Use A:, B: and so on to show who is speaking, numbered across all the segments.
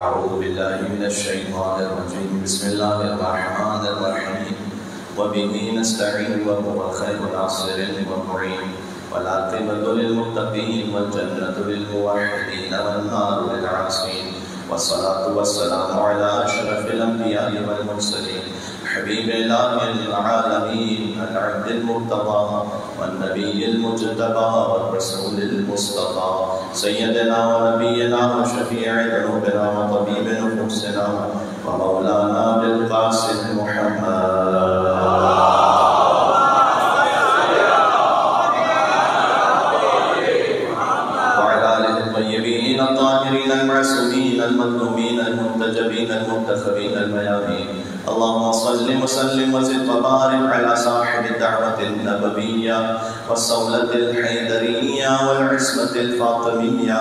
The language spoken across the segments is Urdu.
A: أعوذ بالله من الشيطان الرجيم بسم الله الرحمن الرحيم وبه نستعين وهو خير ناصر ومعين والعاقبة للمتقين والجنة للموحدين والنار للعاصين والصلاة والسلام على أشرف الأنبياء والمرسلين حبيب إله العالمين العبد المرتضى والنبي المجتبى والرسول المصطفى سيدنا ونبينا وشفيع ذنوبنا وطبيب نفوسنا ومولانا بالقاسم محمد وعلى آله الطيبين الطاهرين المعصومين المظلومين المنتجبين المنتخبين الميامين اللهم صل وسلم وزد وبارك على صاحب الدعوة النبوية والصولة الحيدرية والعصمة الفاطمية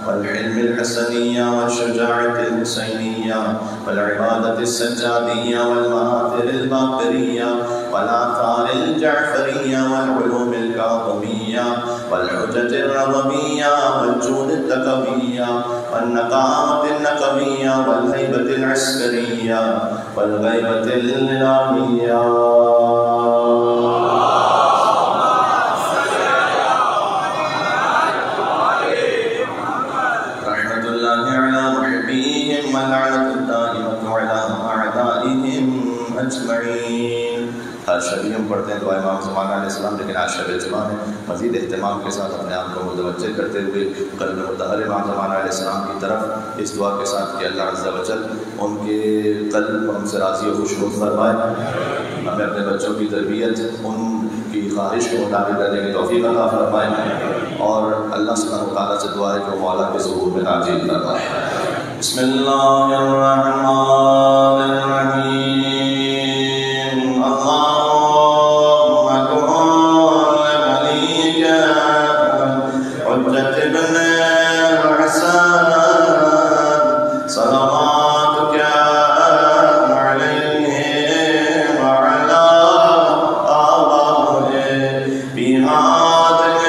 A: والحلم الحسنية والشجاعة الحسينية والعبادة السجادية والمآثر الباقرية والآثار الجعفرية والعلوم الكاظمية والحجة الرضوية والجود التقوية والنقاءة النقوية والهيبة العسكرية والغيبة الإلهية رحمة الله على محبيهم واللعنة الدائمة على أعدائهم أجمعين. ہر شب ہم پڑھتے ہیں دعا امام زمانہ علیہ السلام، لیکن آج شب جمعہ ہے، مزید اہتمام کے ساتھ اپنے آپ کو متوجہ کرتے ہوئے قلب مطہر امام زمانہ علیہ السلام کی طرف اس دعا کے ساتھ کہ اللہ عز و جل ان کے قلب ہم سے راضی و خوشنود فرمائے، ہمیں اپنے بچوں کی تربیت ان کی خواہش کے مطابق کرنے کی توفیق عطا فرمائے، اور اللہ سبحانہ و تعالیٰ سے دعا ہے کہ وہ مولا کے ظہور میں نازل فرمائے. بسم اللہ الرحمن الرحیم. اللہم کن لولیک حجت ابن الحسن صلواتک علیہ وعلی آبائہ فی هذه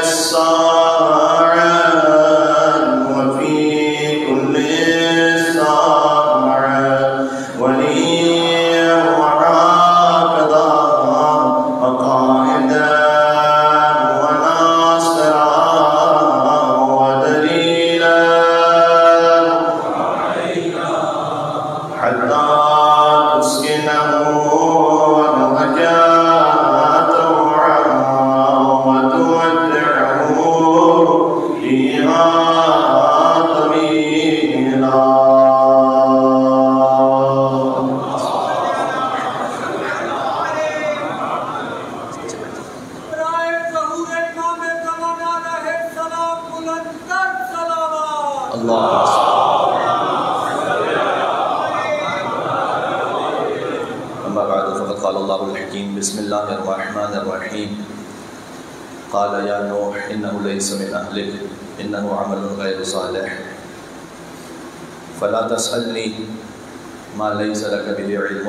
A: الساعة وفي كل ساعة وليا وعاقدا وقائدا وناصرا ودليلا حتى تسكنه وتوجهه وتودعه فيها طويلا. أما بعد فقد قال الله الحكيم بسم الله الرحمن الرحيم قال يا نوح إنه ليس من أهلك إنه عمل غير صالح فلا تسألني ما ليس لك به علم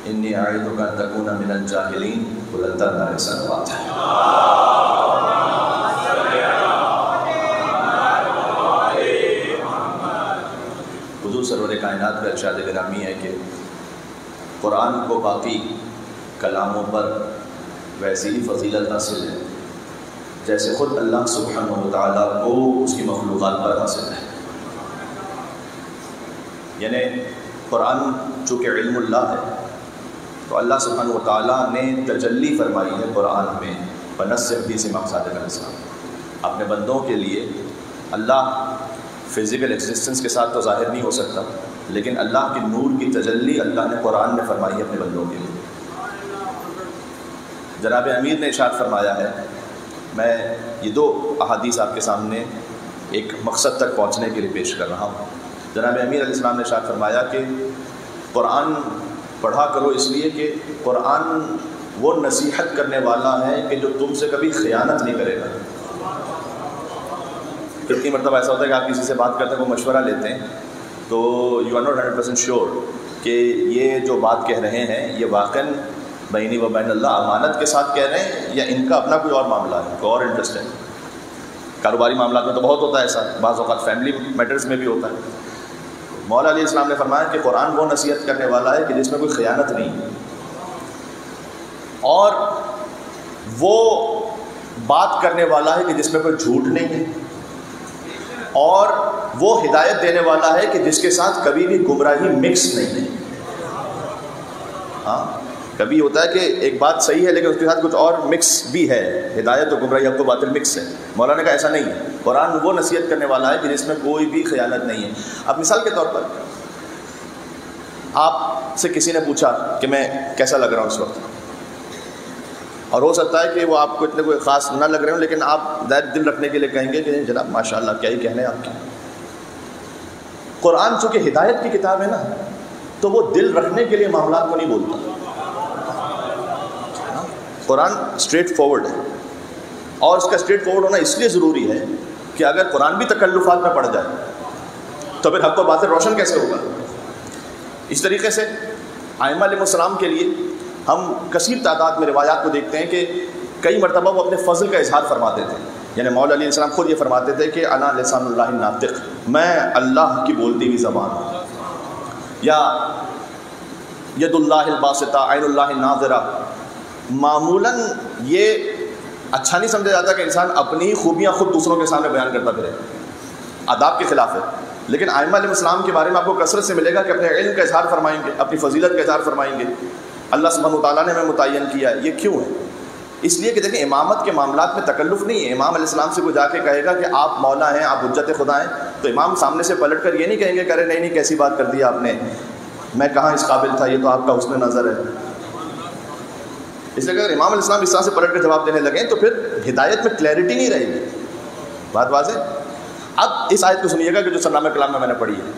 A: إني أعظك أن تكون من الجاهلين ولن ترى سنوات. حضور سرور کائنات کا ارشاد گرامی ہے کہ قرآن کو باقی کلاموں پر ویسی ہی فضیلت حاصل ہے جیسے خود اللہ سبحانہ و تعالیٰ کو اس کی مخلوقات پر حاصل ہے. یعنی قرآن چونکہ علم اللہ ہے تو اللہ سبحانہ و تعالیٰ نے تجلی فرمائی ہے قرآن میں بنص حدیث امام صادق علیہ السلام. اپنے بندوں کے لیے اللہ فزیکل ایگزسٹنس کے ساتھ تو ظاہر نہیں ہو سکتا، لیکن اللہ کی نور کی تجلی اللہ نے قرآن میں فرمائی ہے اپنے بندوں کے لیے. جناب امیر نے ارشاد فرمایا ہے، میں یہ دو احادیث آپ کے سامنے ایک مقصد تک پہنچنے کے لیے پیش کر رہا ہوں. جناب امیر علیہ السلام نے ارشاد فرمایا کہ قرآن پڑھا کرو اس لیے کہ قرآن وہ نصیحت کرنے والا ہے کہ جو تم سے کبھی خیانت نہیں کرے گا. کتنی مرتبہ ایسا ہوتا ہے کہ آپ کسی سے بات کرتے ہیں، وہ مشورہ لیتے ہیں تو یو آر ناٹ 100% شیور کہ یہ جو بات کہہ رہے ہیں یہ واقعاً بینی و بین اللہ امانت کے ساتھ کہہ رہے ہیں یا ان کا اپنا کوئی اور معاملہ ہے، کوئی اور انٹرسٹ ہے. کاروباری معاملات میں تو بہت ہوتا ہے ایسا، بعض اوقات فیملی میٹرز میں بھی ہوتا ہے۔ مولا علیہ السلام نے فرمایا کہ قرآن وہ نصیحت کرنے والا ہے کہ جس میں کوئی خیانت نہیں، اور وہ بات کرنے والا ہے کہ جس میں کوئی جھوٹ نہیں ہے، اور وہ ہدایت دینے والا ہے کہ جس کے ساتھ کبھی بھی گمراہی مکس نہیں ہے۔ ہاں، کبھی ہوتا ہے کہ ایک بات صحیح ہے لیکن اس کے ساتھ کچھ اور مکس بھی ہے، ہدایت و گمراہی، حق و باطل مکس ہے۔ مولانا نے کہا ایسا نہیں ہے، قرآن وہ نصیحت کرنے والا ہے کہ جس میں کوئی بھی خیانت نہیں ہے۔ اب مثال کے طور پر آپ سے کسی نے پوچھا کہ میں کیسا لگ رہا ہوں اس وقت، اور ہو سکتا ہے کہ وہ آپ کو اتنے کوئی خاص نہ لگ رہے ہوں، لیکن آپ دل رکھنے کے لیے کہیں گے کہ جناب ماشاء اللہ کیا ہی کہنے ہیں آپ کے۔ قرآن چونکہ ہدایت کی کتاب ہے نا، تو وہ دل رکھنے کے لیے معاملات کو نہیں بولتا۔ قرآن اسٹریٹ فارورڈ ہے، اور اس کا اسٹریٹ فارورڈ ہونا اس لیے ضروری ہے کہ اگر قرآن بھی تکلفات میں پڑ جائے تو پھر حق و باطل روشن کیسے ہوگا۔ اس طریقے سے ائمہ علیہ السلام کے لیے ہم کثیر تعداد میں روایات کو دیکھتے ہیں کہ کئی مرتبہ وہ اپنے فضل کا اظہار فرماتے تھے، یعنی مولا علیہ السلام خود یہ فرماتے تھے کہ انا لسان اللہ الناطق، میں اللہ کی بولتی ہوئی زبان ہوں، یا ید اللہ الباسطہ عین اللہ الناظرہ۔ معمولاً یہ اچھا نہیں سمجھا جاتا کہ انسان اپنی ہی خوبیاں خود دوسروں کے سامنے بیان کرتا پھرے، آداب کے خلاف ہے، لیکن ائمہ علیہ السلام کے بارے میں آپ کو کثرت سے ملے گا کہ اپنے علم کا اظہار فرمائیں گے، اپنی فضیلت کا اظہار فرمائیں گے، اللہ سبحانہ وتعالیٰ نے ہمیں متعین کیا ہے۔ یہ کیوں ہے؟ اس لیے کہ دیکھیں امامت کے معاملات میں تکلف نہیں ہے۔ امام علیہ السلام سے کوئی جا کے کہے گا کہ آپ مولا ہیں، آپ حجت خدا ہیں، تو امام سامنے سے پلٹ کر یہ نہیں کہیں گے کہ ارے نہیں نہیں کیسی بات کر دی آپ نے، میں کہاں اس قابل تھا، یہ تو آپ کا حسن نظر ہے۔ اس لیے اگر امام علیہ السلام اس طرح سے پلٹ کر جواب دینے لگیں تو پھر ہدایت میں کلیئرٹی نہیں رہے گی۔ بات واضح؟ اب اس آیت کو سنیے گا کہ جو سرنامہ کلام میں نے پڑھی ہے۔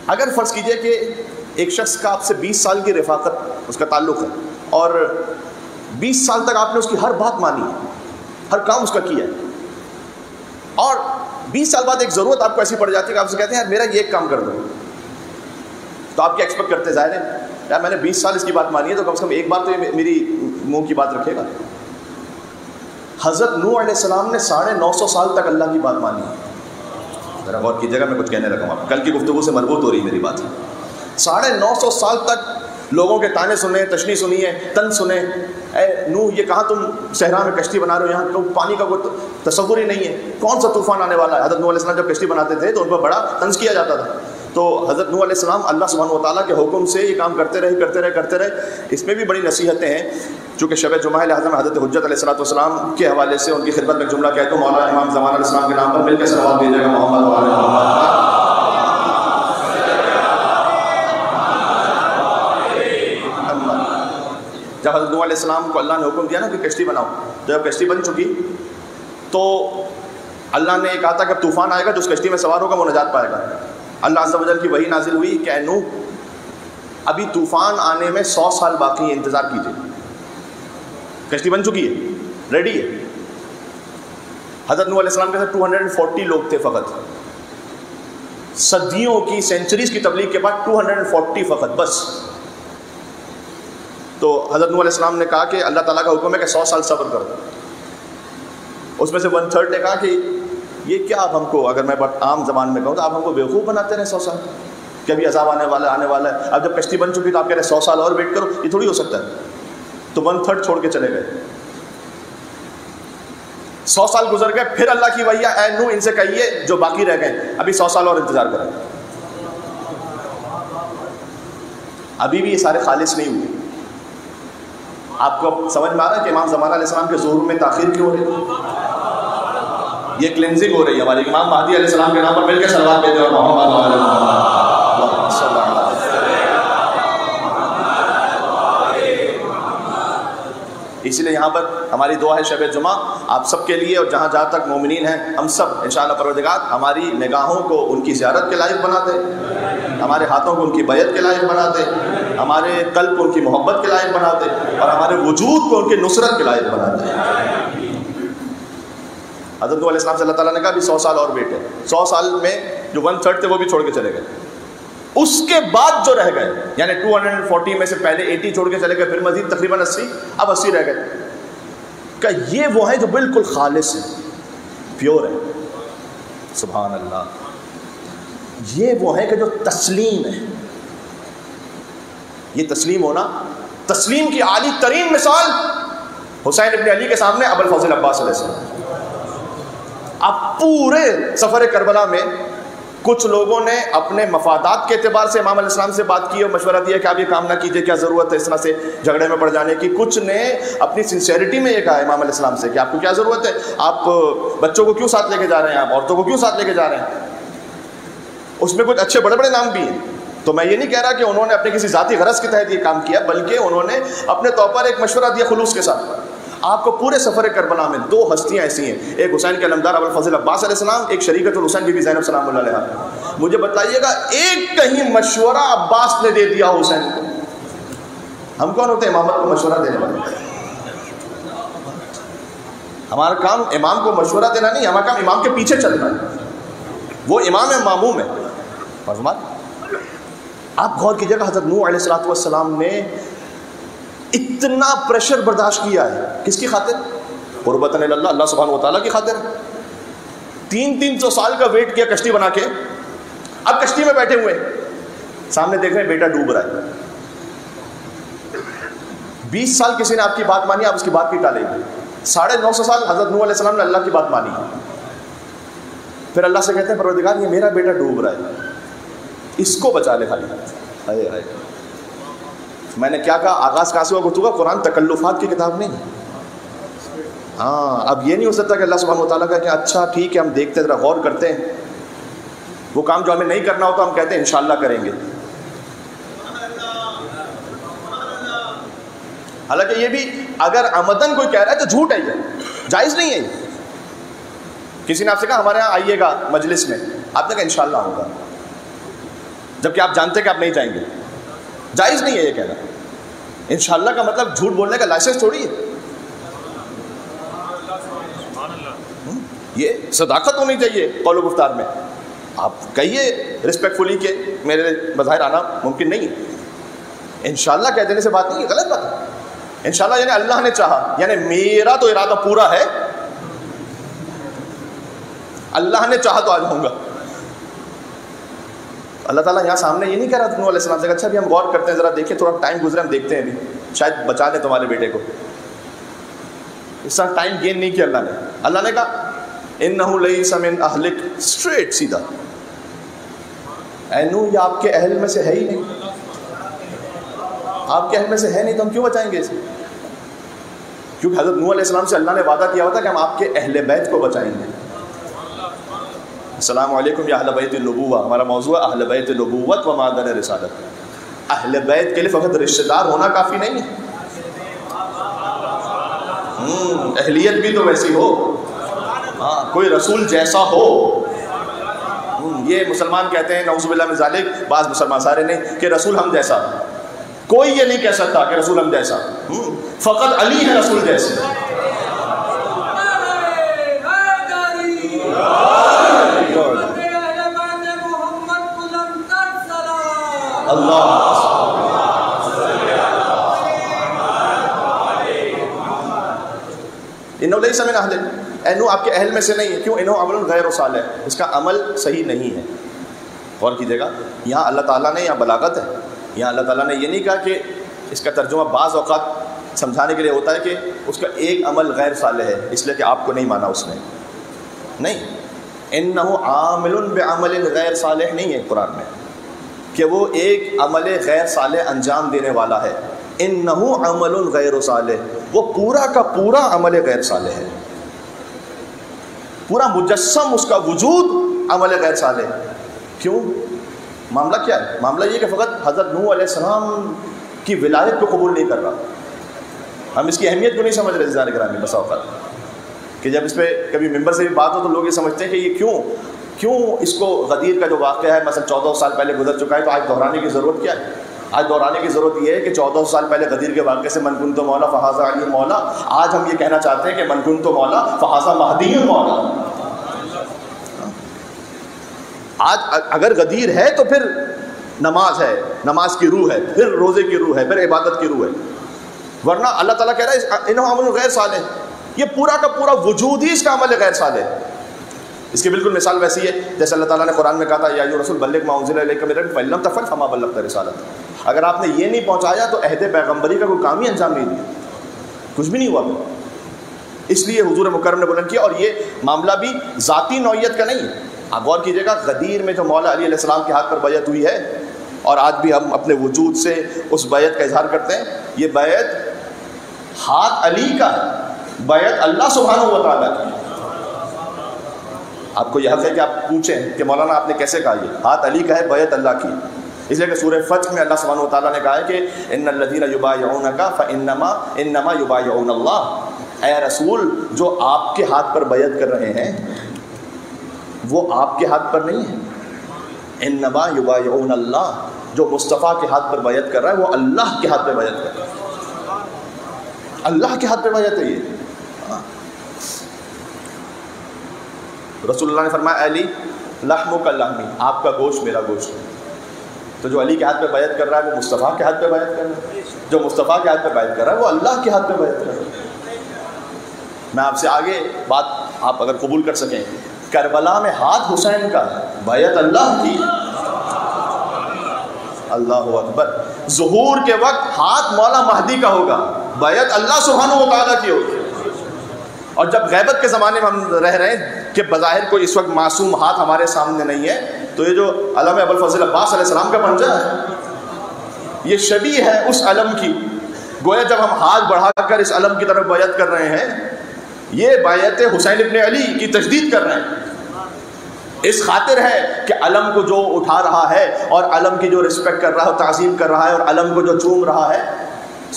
A: اگر فرض کیجئے کہ ایک شخص کا آپ سے 20 سال کی رفاقت اس کا تعلق ہے، اور 20 سال تک آپ نے اس کی ہر بات مانی ہے، ہر کام اس کا کیا ہے، اور 20 سال بعد ایک ضرورت آپ کو ایسی پڑ جاتی ہے کہ آپ سے کہتے ہیں یار میرا یہ ایک کام کر دو، تو آپ کیا ایکسپیکٹ کرتے ہیں؟ ظاہر ہے یار میں نے 20 سال اس کی بات مانی ہے تو کم سے کم ایک بات تو یہ میری منہ کی بات رکھے گا۔ حضرت نوح علیہ السلام نے 950 سال تک اللہ کی بات مانی ہے۔ ذرا غور کیجیے گا، میں کچھ کہنے لگا ہوں، کل کی گفتگو سے مربوط ہو رہی میری بات۔ 950 سال تک لوگوں کے تانے سنے، تشنی سنی ہے، تن سنے، اے نوح یہ کہاں تم صحرا میں کشتی بنا رہے ہو، یہاں تو پانی کا کوئی تصور ہی نہیں ہے، کون سا طوفان آنے والا ہے۔ حضرت نوح علیہ السلام جب کشتی بناتے تھے تو ان پر بڑا طنز کیا جاتا تھا، تو حضرت نوح علیہ السلام اللہ سبحانہ وتعالیٰ کے حکم سے یہ کام کرتے رہے۔ اس میں بھی بڑی نصیحتیں ہیں، چونکہ شب جمعہ لہٰذا میں حضرت حجت علیہ السلام کے حوالے سے ان کی خدمت میں جملہ کہتا ہوں، مولانا امام زمان علیہ السلام کے نام پر مل کے صلوات دیجیے گا محمد و آل محمد۔ جب حضرت نوح علیہ السلام کو اللہ نے حکم دیا نا کہ کشتی بناؤ، تو جب کشتی بن چکی تو اللہ نے یہ کہا تھا کہ طوفان آئے گا، جو اس کشتی میں سوار ہوگا وہ نجات پائے گا۔ اللہ عز و جل کی وحی نازل ہوئی کہ اے نوح ابھی طوفان آنے میں 100 سال باقی ہے، انتظار کیجیے، کشتی بن چکی ہے، ریڈی ہے۔ حضرت نوح علیہ السلام کے ساتھ 240 لوگ تھے فقط، صدیوں کی سینچریز کی تبلیغ کے بعد 240 فقط بس۔ تو حضرت نوح علیہ السلام نے کہا کہ اللہ تعالیٰ کا حکم ہے کہ 100 سال صبر کرو۔ اس میں سے 1/3 نے کہا کہ یہ کیا آپ ہم کو، اگر میں عام زبان میں کہوں تو آپ ہم کو بیوقوف بناتے رہے 100 سال، کہ ابھی عذاب آنے والا ہے، اب جب کشتی بن چکی تو آپ کہہ رہے ہیں 100 سال اور ویٹ کرو، یہ تھوڑی ہو سکتا ہے۔ تو 1/3 چھوڑ کے چلے گئے۔ 100 سال گزر گئے، پھر اللہ کی وحی اے نوح ان سے کہیے جو باقی رہ گئے ابھی 100 سال اور انتظار کریں۔ ابھی بھی یہ سارے خالص نہیں ہوئے۔ آپ کو سمجھ میں آ رہا ہے کہ امام زمان علیہ السلام کے ظہور میں تاخیر کیوں ہو رہی ہے؟ یہ کلینزنگ ہو رہی ہے ہماری۔ امام مہدی علیہ السلام کے نام پر مل کے صلوات دیتے ہیں محمد و آل محمد صلی اللہ علیہ وسلم۔ اسی لیے یہاں پر ہماری دعا ہے شب جمعہ آپ سب کے لیے، اور جہاں جہاں تک مومنین ہیں ہم سب انشاءاللہ پروردگار ہماری نگاہوں کو ان کی زیارت کے لائق بنا دے، ہمارے ہاتھوں کو ان کی بیعت کے لائق بنا دے، ہمارے قلب کو ان کی محبت کے لائق بنا دے، اور ہمارے وجود کو ان کی نصرت کے لائق بنا دے۔ حضرت علیہ السلام سے اللہ تعالیٰ نے کہا ابھی 100 سال اور ویٹ ہے۔ 100 سال میں جو 1/3 تھے وہ بھی چھوڑ کے چلے گئے، اس کے بعد جو رہ گئے یعنی 240 میں سے پہلے 80 چھوڑ کے چلے گئے، پھر مزید تقریباً 80، اب 80 رہ گئے۔ کہ یہ وہ ہیں جو بالکل خالص ہیں، پیور ہے. سبحان اللہ. یہ وہ ہے کہ جو تسلیم ہے. یہ تسلیم ہونا, تسلیم کی عالی ترین مثال حسین ابن علی کے سامنے ابو الفضل عباس علیہ السلام. اب پورے سفر کربلا میں کچھ لوگوں نے اپنے مفادات کے اعتبار سے امام علیہ السلام سے بات کی اور مشورہ دیا کہ آپ یہ کام نہ کیجئے, کیا ضرورت ہے اس طرح سے جھگڑے میں پڑ جانے کی. کچھ نے اپنی سنسیئرٹی میں یہ کہا امام علیہ السلام سے کہ آپ کو کیا ضرورت ہے, آپ بچوں کو کیوں ساتھ لے کے جا رہے ہیں, آپ عورتوں کو کیوں ساتھ لے کے جا رہے ہیں. اس میں کچھ اچھے بڑے بڑے نام بھی ہیں. تو میں یہ نہیں کہہ رہا کہ انہوں نے اپنے کسی ذاتی غرض کے تحت یہ کام کیا, بلکہ انہوں نے اپنے طور پر ایک مشورہ دیا خلوص کے ساتھ. آپ کو پورے سفر کربلا میں دو ہستیاں ایسی ہیں, ایک حسین کے علمدار ابو الفضل عباس علیہ السلام, ایک شریکۃ الحسین بی بی زینب سلام اللہ علیہا. مجھے بتائیے گا ایک کہیں مشورہ عباس نے دے دیا حسین کو؟ ہم کون ہوتے ہیں امامت کو مشورہ دینے والے؟ ہمارا کام امام کو مشورہ دینا نہیں, ہمارا کام امام کے پیچھے چلنا ہے. وہ امام ہے, معموم ہے. آپ غور کیجیے گا, حضرت نوح علیہ السلام نے اتنا پریشر برداشت کیا ہے کس کی خاطر؟ قربتاً اللہ, اللہ سبحانہ و تعالیٰ کی خاطر. 300 سال کا ویٹ کیا کشتی بنا کے. اب کشتی میں بیٹھے ہوئے سامنے دیکھ رہے ہیں بیٹا ڈوب رہا ہے. 20 سال کسی نے آپ کی بات مانی, آپ اس کی بات کی ٹالیں گے. 950 سال حضرت نوح علیہ السلام نے اللہ کی بات مانی. پھر اللہ سے کہتے ہیں پروردگار یہ میرا بیٹا ڈوب رہا ہے, اس کو بچا لے خالی. ہائے ہائے, میں نے کیا کہا, آغاز کہاں سے ہوا گفتگو کا؟ قرآن تکلفات کی کتاب نہیں. ہاں, اب یہ نہیں ہو سکتا کہ اللہ سبحانہ و تعالیٰ کا کہ اچھا ٹھیک ہے ہم دیکھتے ہیں, ذرا غور کرتے ہیں. وہ کام جو ہمیں نہیں کرنا ہوتا ہم کہتے ہیں انشاءاللہ کریں گے. حالانکہ یہ بھی اگر عمدن کوئی کہہ رہا ہے تو جھوٹ ہے, یہ جائز نہیں ہے. کسی نے آپ سے کہا ہمارے یہاں آئیے گا مجلس میں, آپ نے کہا انشاءاللہ ہوگا, جبکہ آپ جانتے کہ آپ نہیں جائیں گے. جائز نہیں ہے یہ کہنا. انشاءاللہ کا مطلب جھوٹ بولنے کا لائسنس تھوڑی ہے. یہ صداقت ہونی چاہیے قول و گفتار میں. آپ کہیے رسپیکٹفلی کہ میرے بظاہر آنا ممکن نہیں ہے. انشاءاللہ کہہ دینے سے بات نہیں ہے, غلط بات ہے. انشاءاللہ یعنی اللہ نے چاہا, یعنی میرا تو ارادہ پورا ہے, اللہ نے چاہا تو آ جاؤں گا. اللہ تعالیٰ یہاں سامنے یہ نہیں کہہ رہا نوح علیہ السلام سے اچھا بھی ہم غور کرتے ہیں, ذرا دیکھیں, تھوڑا ٹائم گزرے, ہم دیکھتے ہیں ابھی شاید بچا دیں تمہارے بیٹے کو. اس طرح ٹائم گین نہیں کیا اللہ نے. اللہ نے کہا انہ لیس من اہلک, اسٹریٹ سیدھا. اے نوح یہ آپ کے اہل میں سے ہے ہی نہیں, آپ کے اہل میں سے ہے نہیں, تو ہم کیوں بچائیں گے اسے؟ کیونکہ حضرت نوح علیہ السلام سے اللہ نے وعدہ کیا ہوتا کہ ہم آپ کے اہل بیت کو بچائیں گے. السلام علیکم یا اہل بیت النبوہ, ہمارا موضوع ہے اہل بیت نبوت و معدن رسالت. اہل بیت کے لیے فقط رشتہ دار ہونا کافی نہیں ہے, اہلیت بھی تو ویسی ہو, ہاں کوئی رسول جیسا ہو. یہ مسلمان کہتے ہیں نعوذ باللہ من ذالک, بعض مسلمان سارے نہیں, کہ رسول ہم جیسا. کوئی یہ نہیں کہہ سکتا کہ رسول ہم جیسا, فقط علی ہے رسول جیسے. اللہ انہو لیس من اہل, انہو آپ کے اہل میں سے نہیں ہے. کیوں؟ انہو عمل غیر صالح, اس کا عمل صحیح نہیں ہے. غور کیجیے گا, یہاں اللہ تعالیٰ نے, یہاں بلاغت ہے, یہاں اللہ تعالیٰ نے یہ نہیں کہا کہ اس کا ترجمہ بعض اوقات سمجھانے کے لیے ہوتا ہے کہ اس کا ایک عمل غیر صالح ہے اس لیے کہ آپ کو نہیں مانا اس نے. نہیں, انہو عامل بعمل غیر صالح نہیں ہے قرآن میں کہ وہ ایک عمل غیر صالح انجام دینے والا ہے. انہو عمل غیر صالح, وہ پورا کا پورا عمل غیر صالح ہے, پورا مجسم اس کا وجود عمل غیر صالح. کیوں؟ معاملہ کیا ہے؟ معاملہ یہ کہ فقط حضرت نوح علیہ السلام کی ولایت کو قبول نہیں کر رہا. ہم اس کی اہمیت کو نہیں سمجھ رہے عزیزان گرامی. بس اوقات کہ جب اس پہ کبھی ممبر سے بھی بات ہو تو لوگ یہ سمجھتے ہیں کہ یہ کیوں اس کو غدیر کا جو واقعہ ہے مثلا 14 سال پہلے گزر چکا ہے تو آج دہرانے کی ضرورت کیا ہے؟ آج دہرانے کی ضرورت یہ ہے کہ 14 سال پہلے غدیر کے واقعے سے من کنت مولا فہذا علی مولا, آج ہم یہ کہنا چاہتے ہیں کہ من کنت مولا فہذا مہدی مولا. آج اگر غدیر ہے تو پھر نماز ہے, نماز کی روح ہے, پھر روزے کی روح ہے, پھر عبادت کی روح ہے. ورنہ اللہ تعالیٰ کہہ رہا ہے انہو عمل غیر صالح, یہ پورا کا پورا وجود ہی اس کا عمل غیر صالح.
B: اس کی بالکل مثال ویسی ہے جیسے اللہ تعالیٰ نے قرآن میں کہا تھا یا ایھا الرسول بلغ ما انزل الیک من ربک فإن لم تفعل فما بلغت رسالتہ. اگر آپ نے یہ نہیں پہنچایا تو عہد پیغمبری کا کوئی کام ہی انجام نہیں دیا، کچھ بھی نہیں ہوا. اس لیے حضور مکرم نے بلند کیا. اور یہ معاملہ بھی ذاتی نوعیت کا نہیں ہے. آپ غور کیجیے گا غدیر میں جو مولا علی علیہ السلام کے ہاتھ پر بیعت ہوئی ہے اور آج بھی ہم اپنے وجود سے اس بیعت کا اظہار کرتے ہیں، یہ بیعت ہاتھ علی کا ہے، بیعت اللہ سبحانہ و تعالیٰ کی. آپ کو یہ حق ہے کہ آپ پوچھیں کہ مولانا آپ نے کیسے کہا یہ ہاتھ علی کا ہے، بیعت اللہ کی. اس لیے کہ سورہ فتح میں اللہ سبحانہ و تعالیٰ نے کہا ہے کہ ان الذین یبایعونک فانما یبایعون اللہ. اے رسول، جو آپ کے ہاتھ پر بیعت کر رہے ہیں وہ آپ کے ہاتھ پر نہیں ہے. انما یبایعون اللہ، جو مصطفیٰ کے ہاتھ پر بیعت کر رہا ہے وہ اللہ کے ہاتھ پہ بیعت کر رہا ہے. اللہ کے ہاتھ پہ بیعت ہے یہ. رسول اللہ نے فرمایا علی لحمک لحمی، آپ کا گوشت میرا گوشت. تو جو علی کے ہاتھ پہ بیعت کر رہا ہے وہ مصطفیٰ کے ہاتھ پہ بیعت کر رہا ہے، جو مصطفیٰ کے ہاتھ پہ بیعت کر رہا ہے وہ اللہ کے ہاتھ پہ بیعت کر رہا ہے. میں آپ سے آگے بات آپ اگر قبول کر سکیں، کربلا میں ہاتھ حسین کا، بیعت اللہ کی. اللہ اکبر. ظہور کے وقت ہاتھ مولا مہدی کا ہوگا، بیعت اللہ سبحانہ و تعالیٰ کی ہوگی. اور جب غیبت کے زمانے میں ہم رہ رہے ہیں کہ بظاہر کوئی اس وقت معصوم ہاتھ ہمارے سامنے نہیں ہے، تو یہ جو علم ابوالفضل عباس علیہ السلام کا پنجہ ہے یہ شبیہ ہے اس علم کی. گویا جب ہم ہاتھ بڑھا کر اس علم کی طرف بیعت کر رہے ہیں، یہ بیعت حسین ابن علی کی تجدید کر رہے ہیں. اس خاطر ہے کہ علم کو جو اٹھا رہا ہے اور علم کی جو رسپیکٹ کر رہا ہے، تعظیم کر رہا ہے، اور علم کو جو چوم رہا ہے،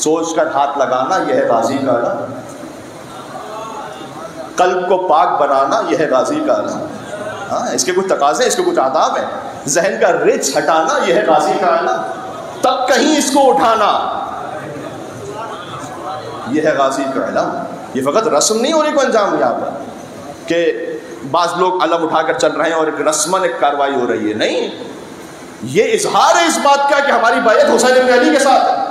B: سوچ کر ہاتھ لگانا یہ ہے غازی کا علم. قلب کو پاک بنانا یہ ہے غازی کا علم. ہاں، اس کے کچھ تقاضے، اس کے کچھ آداب ہیں. ذہن کا رچ ہٹانا یہ ہے غازی کا علم. تب کہیں اس کو اٹھانا یہ ہے غازی کا علم. یہ فقط رسم نہیں ہو رہی کو انجام یہاں پر کہ بعض لوگ علم اٹھا کر چل رہے ہیں اور ایک رسمن ایک کاروائی ہو رہی ہے. نہیں، یہ اظہار ہے اس بات کا کہ ہماری بیعت حسین ابن علی کے ساتھ ہے.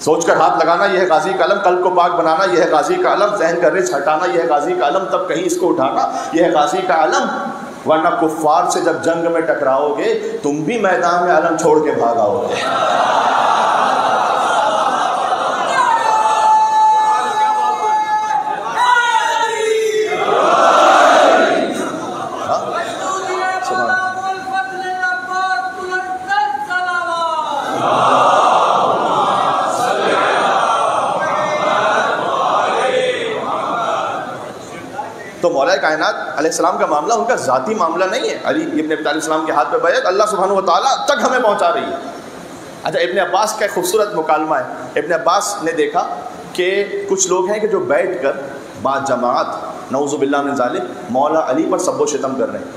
B: سوچ کر ہاتھ لگانا یہ ہے غازی کا علم. قلب کو پاک بنانا یہ ہے غازی کا علم. ذہن کا رچ ہٹانا یہ ہے غازی کا علم. تب کہیں اس کو اٹھانا یہ ہے غازی کا علم. ورنہ کفار سے جب جنگ میں ٹکراؤ گے تم بھی میدان میں علم چھوڑ کے بھاگاؤ گے. تو مولا کائنات علیہ السلام کا معاملہ ان کا ذاتی معاملہ نہیں ہے. علی ابن ابی طالب السلام کے ہاتھ پہ بیعت اللہ سبحانہ و تعالیٰ تک ہمیں پہنچا رہی ہے. اچھا، ابن عباس کا ایک خوبصورت مکالمہ ہے. ابن عباس نے دیکھا کہ کچھ لوگ ہیں کہ جو بیٹھ کر بعض جماعت نعوذ باللہ من ذالک مولا علی پر سب و شتم کر رہے ہیں.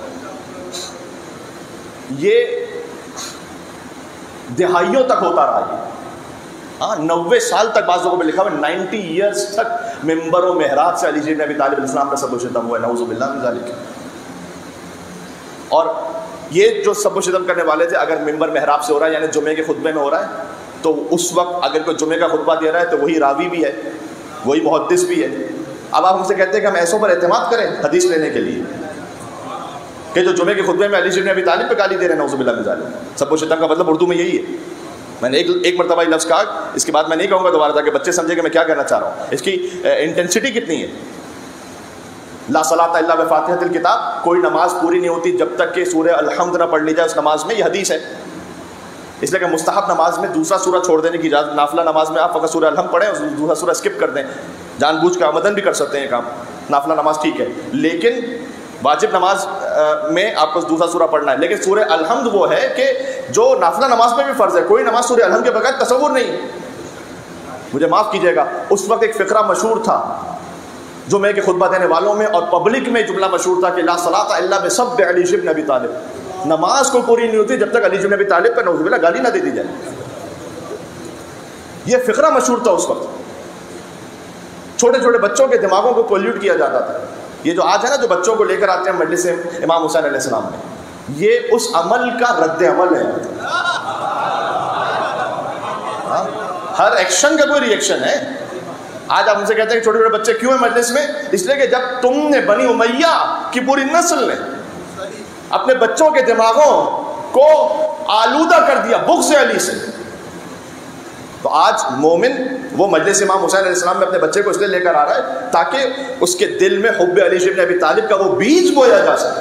B: یہ دہائیوں تک ہوتا رہا. یہ 90 سال تک بعض لوگوں پہ لکھا ہوا 90 ایئرس تک ممبر و محراب سے علی ابن ابی طالب علیہ السلام کا سب و شتم ہوا ہے. نعوذ باللہ من ذالک. اور یہ جو سب و شتم کرنے والے تھے، اگر ممبر محراب سے ہو رہا ہے یعنی جمعے کے خطبے میں ہو رہا ہے، تو اس وقت اگر کوئی جمعے کا خطبہ دے رہا ہے تو وہی راوی بھی ہے، وہی محدث بھی ہے. اب آپ ہم سے کہتے ہیں کہ ہم ایسوں پر اعتماد کریں حدیث لینے کے لیے کہ جو جمعے کے خطبے میں علی ابن ابی طالب پہ گالی دے رہے ہیں. نعوذ باللہ من ذالک. سب و شتم کا مطلب اردو میں یہی ہے. میں نے ایک مرتبہ یہ لفظ کہا، اس کے بعد میں نہیں کہوں گا دوبارہ تاکہ بچے سمجھے کہ میں کیا کہنا چاہ رہا ہوں. اس کی انٹینسٹی کتنی ہے. لا صلاۃ الا بفاتحۃ الکتاب، کوئی نماز پوری نہیں ہوتی جب تک کہ سورہ الحمد نہ پڑھ لی جائے اس نماز میں. یہ حدیث ہے. اس لیے کہ مستحب نماز میں دوسرا سورہ چھوڑ دینے کی اجازت. نافلہ نماز میں آپ فقط سورہ الحمد پڑھیں اور دوسرا سورہ اسکپ کر دیں. جان بوجھ کے آمدن بھی کر سکتے ہیں کام. نافلہ نماز ٹھیک ہے، لیکن واجب نماز میں آپ کو دوسرا سورہ پڑھنا ہے. لیکن سورہ الحمد وہ ہے کہ جو نافلہ نماز میں بھی فرض ہے. کوئی نماز سورہ الحمد کے بغیر تصور نہیں. مجھے معاف کیجیے گا، اس وقت ایک فقرہ مشہور تھا جمعے کے خطبہ دینے والوں میں اور پبلک میں جملہ مشہور تھا کہ لا صلاۃ الا بسب علی ابن ابی طالب. نماز کو پوری نہیں ہوتی جب تک علی ابن ابی طالب پر نعوذ باللہ گالی نہ دے دی جائے. یہ فقرہ مشہور تھا اس وقت. چھوٹے چھوٹے بچوں کے دماغوں کو پولیوٹ کیا جاتا تھا. یہ جو آج ہے نا جو بچوں کو لے کر آتے ہیں مجلس امام حسین علیہ السلام میں، یہ اس عمل کا رد عمل ہے. ہر ایکشن کا کوئی ری ایکشن ہے. آج آپ ہم سے کہتے ہیں کہ چھوٹے چھوٹے بچے کیوں ہیں مجلس میں؟ اس لیے کہ جب تم نے بنی امیہ کی پوری نسل نے اپنے بچوں کے دماغوں کو آلودہ کر دیا بغض علی سے. تو آج مومن وہ مجلس امام حسین علیہ السلام میں اپنے بچے کو اس لیے لے کر آ رہا ہے تاکہ اس کے دل میں حب علی ابن ابی طالب کا وہ بیج بویا جا سکے.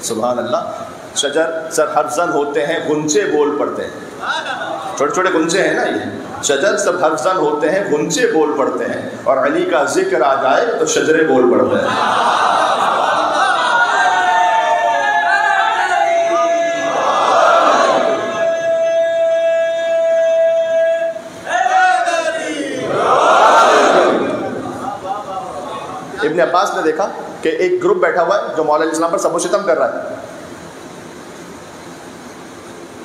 B: سبحان اللہ. شجر سر ہر زن ہوتے ہیں غنچے بول پڑتے ہیں. چھوٹے چھوٹے غنچے ہیں نا یہ. شجر سب ہر زن ہوتے ہیں غنچے بول پڑتے ہیں اور علی کا ذکر آ جائے تو شجرے بول پڑتے ہیں. ابن عباس نے دیکھا کہ ایک گروپ بیٹھا ہوا ہے جو مولا علیہ السلام پر سب و شتم کر رہا ہے.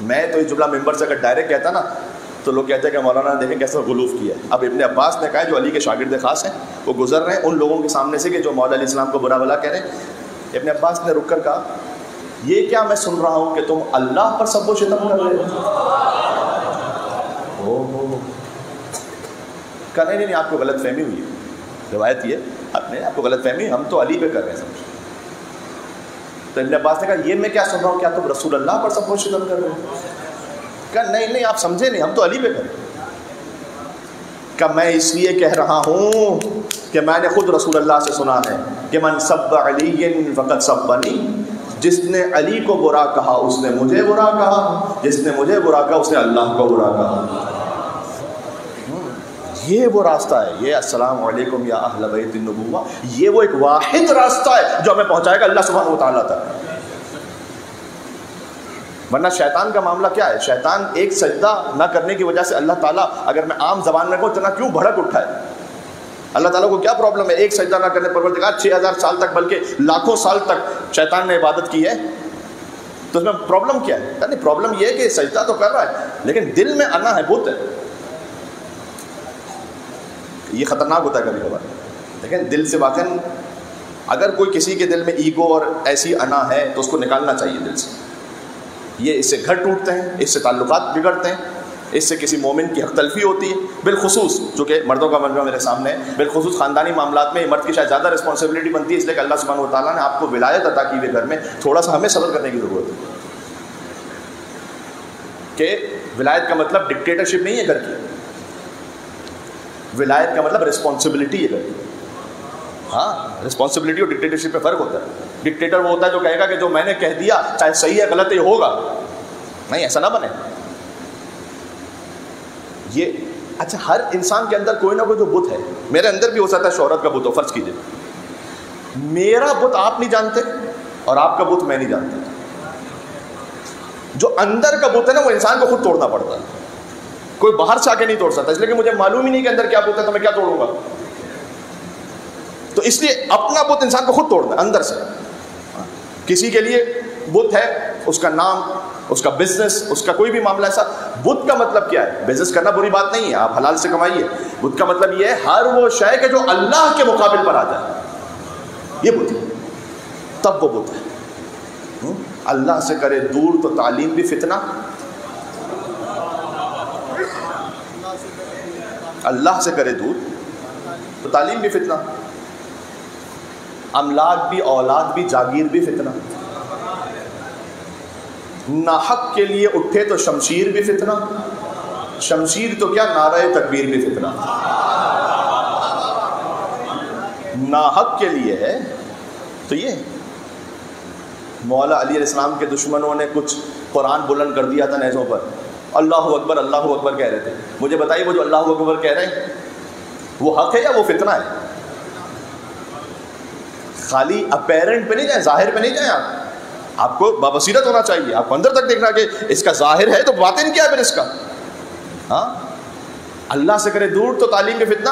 B: میں تو یہ جملہ ممبر سے اگر ڈائریکٹ کہتا نا تو لوگ کہتے ہیں کہ مولانا نے دیکھیں کیسا غلوف کیا ہے. اب ابن عباس نے کہا جو علی کے شاگرد خاص ہیں وہ گزر رہے ہیں ان لوگوں کے سامنے سے کہ جو مولا علیہ السلام کو برا بھلا کہہ رہے ہیں. ابن عباس نے رک کر کہا یہ کیا میں سن رہا ہوں کہ تم اللہ پر سب و شتم کر رہے ہو. کہا نہیں آپ کو غلط فہمی ہوئی ہے. روایت یہ آپ کو غلط فہمی, ہم تو علی پہ کر رہے ہیں سمجھ. تو ابن عباس نے کہا یہ میں کیا سن رہا ہوں, کیا تم رسول اللہ پر سب و شتم کر رہے ہو؟ کہا نہیں آپ سمجھے نہیں, ہم تو علی پہ کر رہے ہیں. کہ میں اس لیے کہہ رہا ہوں کہ میں نے خود رسول اللہ سے سنا ہے کہ من سب علی فقط سبنی, جس نے علی کو برا کہا اس نے مجھے برا کہا, جس نے مجھے برا کہا اس نے اللہ کو برا کہا. یہ وہ راستہ ہے, یہ السلام علیکم یا اہل بیت النبوہ, یہ وہ ایک واحد راستہ ہے جو ہمیں پہنچائے گا اللہ سبحانہ و تعالیٰ تک. ورنہ شیطان کا معاملہ کیا ہے؟ شیطان ایک سجدہ نہ کرنے کی وجہ سے اللہ تعالیٰ, اگر میں عام زبان میں کہوں اتنا کیوں بھڑک اٹھا ہے؟ اللہ تعالیٰ کو کیا پرابلم ہے ایک سجدہ نہ کرنے؟ پروردگار 6000 سال تک بلکہ لاکھوں سال تک شیطان نے عبادت کی ہے, تو اس میں پرابلم کیا ہے؟ نہیں, پرابلم یہ ہے کہ سجدہ تو کر رہا ہے لیکن دل میں انا ہے, بت ہے. یہ خطرناک ہوتا ہے کبھی کبھار. لیکن دل سے واقعاً اگر کوئی کسی کے دل میں ایگو اور ایسی انا ہے تو اس کو نکالنا چاہیے دل سے. یہ اس سے گھر ٹوٹتے ہیں, اس سے تعلقات بگڑتے ہیں, اس سے کسی مومن کی حق تلفی ہوتی ہے. بالخصوص چونکہ مردوں کا مجمع میرے سامنے ہے, بالخصوص خاندانی معاملات میں مرد کی شاید زیادہ رسپانسبلٹی بنتی ہے, اس لیے کہ اللہ سبحانہ و تعالیٰ نے آپ کو ولایت عطا کی ہوئی گھر میں, تھوڑا سا ہمیں صبر کرنے کی ضرورت ہے. کہ ولایت کا مطلب ڈکٹیٹرشپ نہیں ہے گھر کی, ولایت کا مطلب رسپانسبلٹی ہے. ہاں, رسپانسبلٹی اور ڈکٹیٹرشپ پہ فرق ہوتا ہے. ڈکٹیٹر وہ ہوتا ہے جو کہے گا کہ جو میں نے کہہ دیا چاہے صحیح ہے غلط ہے یہ ہوگا. نہیں, ایسا نہ بنے. یہ اچھا, ہر انسان کے اندر کوئی نہ کوئی جو بت ہے, میرے اندر بھی ہو سکتا ہے شہرت کا بت ہو. فرض کیجیے میرا بت آپ نہیں جانتے اور آپ کا بت میں نہیں جانتا. جو اندر کا بت ہے نا وہ انسان کو خود توڑنا پڑتا ہے, کوئی باہر سے آ کے نہیں توڑ سکتا, اس لیے کہ مجھے معلوم ہی نہیں کہ اندر کیا بت ہے تو میں کیا توڑوں گا. تو اس لیے اپنا بت انسان کو خود توڑنا ہے اندر سے. کسی کے لیے بت ہے اس کا نام, اس کا بزنس, اس کا کوئی بھی معاملہ ایسا. بت کا مطلب کیا ہے؟ بزنس کرنا بری بات نہیں ہے, آپ حلال سے کمائیے. بت کا مطلب یہ ہے ہر وہ شے کہ جو اللہ کے مقابل پر آ جائے, یہ بت ہے, تب وہ بت ہے. اللہ سے کرے دور تو تعلیم بھی فتنہ, اللہ سے کرے دور تو تعلیم بھی فتنہ, املاک بھی, اولاد بھی, جاگیر بھی فتنہ. ناحق کے لیے اٹھے تو شمشیر بھی فتنہ, شمشیر تو کیا نعرہ تکبیر بھی فتنہ. ناحق کے لیے ہے تو یہ مولا علی علیہ السلام کے دشمنوں نے کچھ قرآن بلند کر دیا تھا نیزوں پر, اللہ اکبر کہہ رہے تھے. مجھے بتائیے وہ جو اللہ اکبر کہہ رہے ہیں وہ حق ہے یا وہ فتنہ ہے؟ خالی اپیرنٹ پہ نہیں جائیں, ظاہر پہ نہیں جائیں. آپ کو بابصیرت ہونا چاہیے, آپ کو اندر تک دیکھنا کہ اس کا ظاہر ہے تو باطن کیا ہے پھر اس کا. ہاں, اللہ سے کرے دور تو تعلیم میں فتنہ,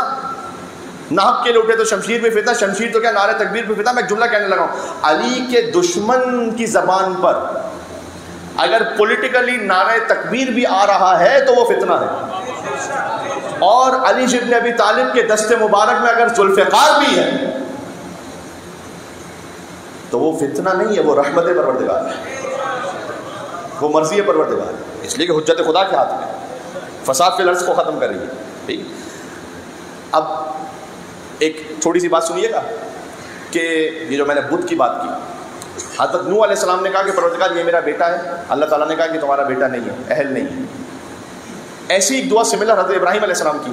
B: ناحق کے لیے اٹھے تو شمشیر میں فتنہ, شمشیر تو کیا نعرہ تکبیر میں فتنہ. میں ایک جملہ کہنے لگا ہوں, علی کے دشمن کی زبان پر اگر پولیٹیکلی نعرہ تکبیر بھی آ رہا ہے تو وہ فتنہ ہے, اور علی ابن ابی طالب کے دست مبارک میں اگر ذوالفقار بھی ہے تو وہ فتنہ نہیں ہے, وہ رحمت پروردگار ہے, وہ مرضی پروردگار ہے. اس لیے کہ حجت خدا کے ہاتھ میں, فساد فی الارض کو ختم کر رہی ہے. ٹھیک, اب ایک تھوڑی سی بات سنیے گا کہ یہ جو میں نے بت کی بات کی، حضرت نوح علیہ السلام نے کہا کہ پروردگار یہ میرا بیٹا ہے، اللہ تعالیٰ نے کہا کہ تمہارا بیٹا نہیں ہے، اہل نہیں ہے۔ ایسی ایک دعا سملر حضرت ابراہیم علیہ السلام کی،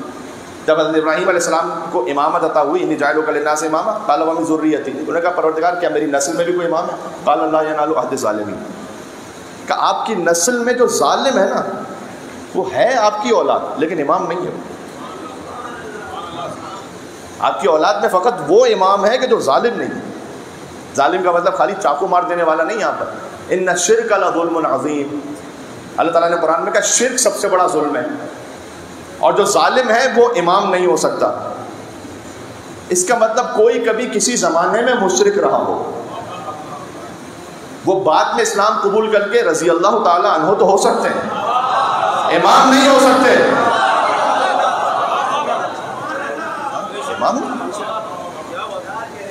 B: جب حضرت ابراہیم علیہ السلام کو امامت عطا ہوئی، انی جاعلک للناس اماما قال ومن ذریتی، انہوں نے کہا پروردگار کیا میری نسل میں بھی کوئی امام ہے؟ قال لا ینال عہد الظالمین، کہ آپ کی نسل میں جو ظالم ہے نا وہ ہے آپ کی اولاد لیکن امام نہیں ہے۔ آپ کی اولاد میں فقط وہ امام ہے کہ جو ظالم نہیں ہے۔ ظالم کا مطلب خالی چاقو مار دینے والا نہیں، یہاں پر ان الشرک لظلم عظیم، اللہ تعالیٰ نے قرآن میں کہا شرک سب سے بڑا ظلم ہے، اور جو ظالم ہے وہ امام نہیں ہو سکتا۔ اس کا مطلب کوئی کبھی کسی زمانے میں مشرک رہا ہو، وہ بعد میں اسلام قبول کر کے رضی اللہ تعالی عنہ تو ہو سکتے ہیں، امام نہیں ہو سکتے۔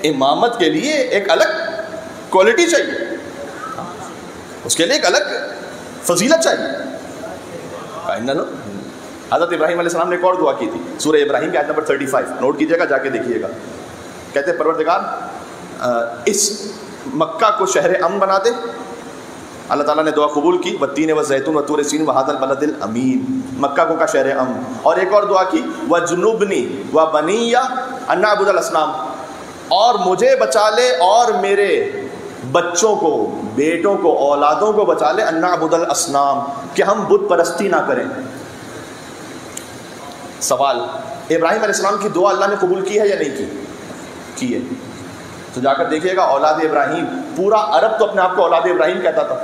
B: امامت کے لیے ایک الگ کوالٹی چاہیے، اس کے لیے ایک الگ فضیلت چاہیے۔ حضرت ابراہیم علیہ السلام نے ایک اور دعا کی تھی، سورہ ابراہیم کی آیت نمبر 35، نوٹ کیجئے گا، جا کے دیکھیے گا۔ کہتے ہیں پروردگار اس مکہ کو شہر امن بنا دے، اللہ تعالیٰ نے دعا قبول کی، والتین والزیتون وطور سین وہذا البلد الامین، مکہ کو کا شہر امن۔ اور ایک اور دعا کی، وجنبنی وبنی ان نعبد الاصنام، اور مجھے بچا لے اور میرے بچوں کو، بیٹوں کو، اولادوں کو بچا لے، ان نعبد الاصنام، کہ ہم بت پرستی نہ کریں۔ سوال، ابراہیم علیہ السلام کی دعا اللہ نے قبول کی ہے یا نہیں کی ہے؟ تو جا کر دیکھیے گا، اولاد ابراہیم، پورا عرب تو اپنے آپ کو اولاد ابراہیم کہتا تھا،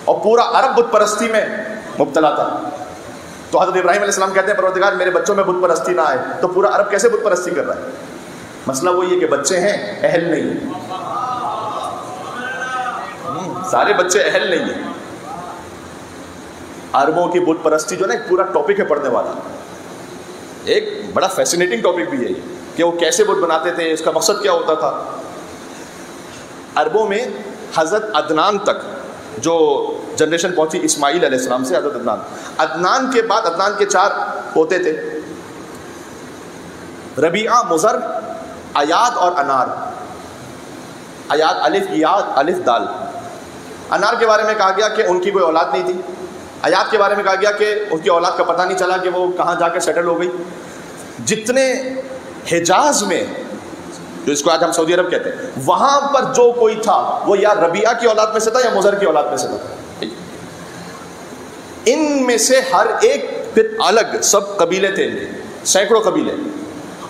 B: اور پورا عرب بت پرستی میں مبتلا تھا۔ تو حضرت ابراہیم علیہ السلام کہتے ہیں پروردگار میرے بچوں میں بت پرستی نہ آئے، تو پورا عرب کیسے بت پرستی کر رہا ہے؟ مسئلہ وہی ہے کہ بچے ہیں، اہل نہیں ہیں، سارے بچے اہل نہیں ہیں۔ عربوں کی بت پرستی جو نا ایک پورا ٹاپک ہے پڑھنے والا، ایک بڑا فیسینیٹنگ ٹاپک بھی ہے یہ، کہ وہ کیسے بت بناتے تھے، اس کا مقصد کیا ہوتا تھا۔ عربوں میں حضرت عدنان تک جو جنریشن پہنچی اسماعیل علیہ السلام سے، حضرت عدنان کے بعد عدنان کے 4 پوتے تھے، ربیعہ، مضر، ایاد اور انار۔ ایاد الف یاد الف دال۔ انار کے بارے میں کہا گیا کہ ان کی کوئی اولاد نہیں تھی، ایاد کے بارے میں کہا گیا کہ ان کی اولاد کا پتہ نہیں چلا کہ وہ کہاں جا کے سیٹل ہو گئی۔ جتنے حجاز میں، جو اس کو آج ہم سعودی عرب کہتے ہیں، وہاں پر جو کوئی تھا وہ یا ربیعہ کی اولاد میں سے تھا یا مضر کی اولاد میں سے تھا۔ ان میں سے ہر ایک پھر الگ سب قبیلے تھے، سینکڑوں قبیلے،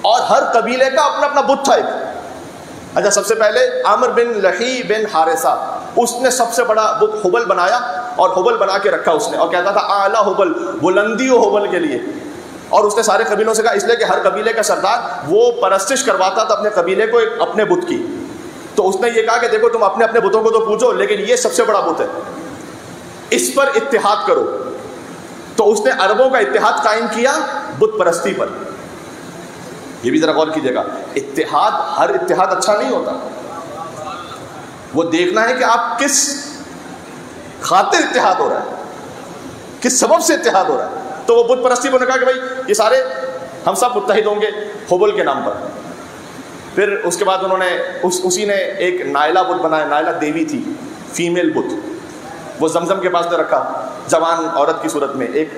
B: اور ہر قبیلے کا اپنا اپنا بت تھا ایک۔ اچھا، سب سے پہلے عامر بن لحی بن حارثہ، اس نے سب سے بڑا بت حبل بنایا، اور حبل بنا کے رکھا اس نے، اور کہتا تھا اعلیٰ حبل، بلندی و حبل کے لیے۔ اور اس نے سارے قبیلوں سے کہا، اس لیے کہ ہر قبیلے کا سردار وہ پرستش کرواتا تھا اپنے قبیلے کو اپنے بت کی۔ تو اس نے یہ کہا کہ دیکھو تم اپنے اپنے بتوں کو تو پوجو، لیکن یہ سب سے بڑا بت ہے، اس پر اتحاد کرو۔ تو اس نے عربوں کا اتحاد قائم کیا بت پرستی پر۔ یہ بھی ذرا غور کیجیے گا، اتحاد، ہر اتحاد اچھا نہیں ہوتا، وہ دیکھنا ہے کہ آپ کس خاطر اتحاد ہو رہا ہے، کس سبب سے اتحاد ہو رہا ہے۔ تو وہ بت پرستی کو نے کہا کہ بھائی یہ سارے ہم سب متحد ہوں گے حبل کے نام پر۔ پھر اس کے بعد انہوں نے اسی نے ایک نائلہ بت بنایا، نائلہ دیوی تھی، فیمیل بت، وہ زمزم کے پاس نے رکھا، جوان عورت کی صورت میں۔ ایک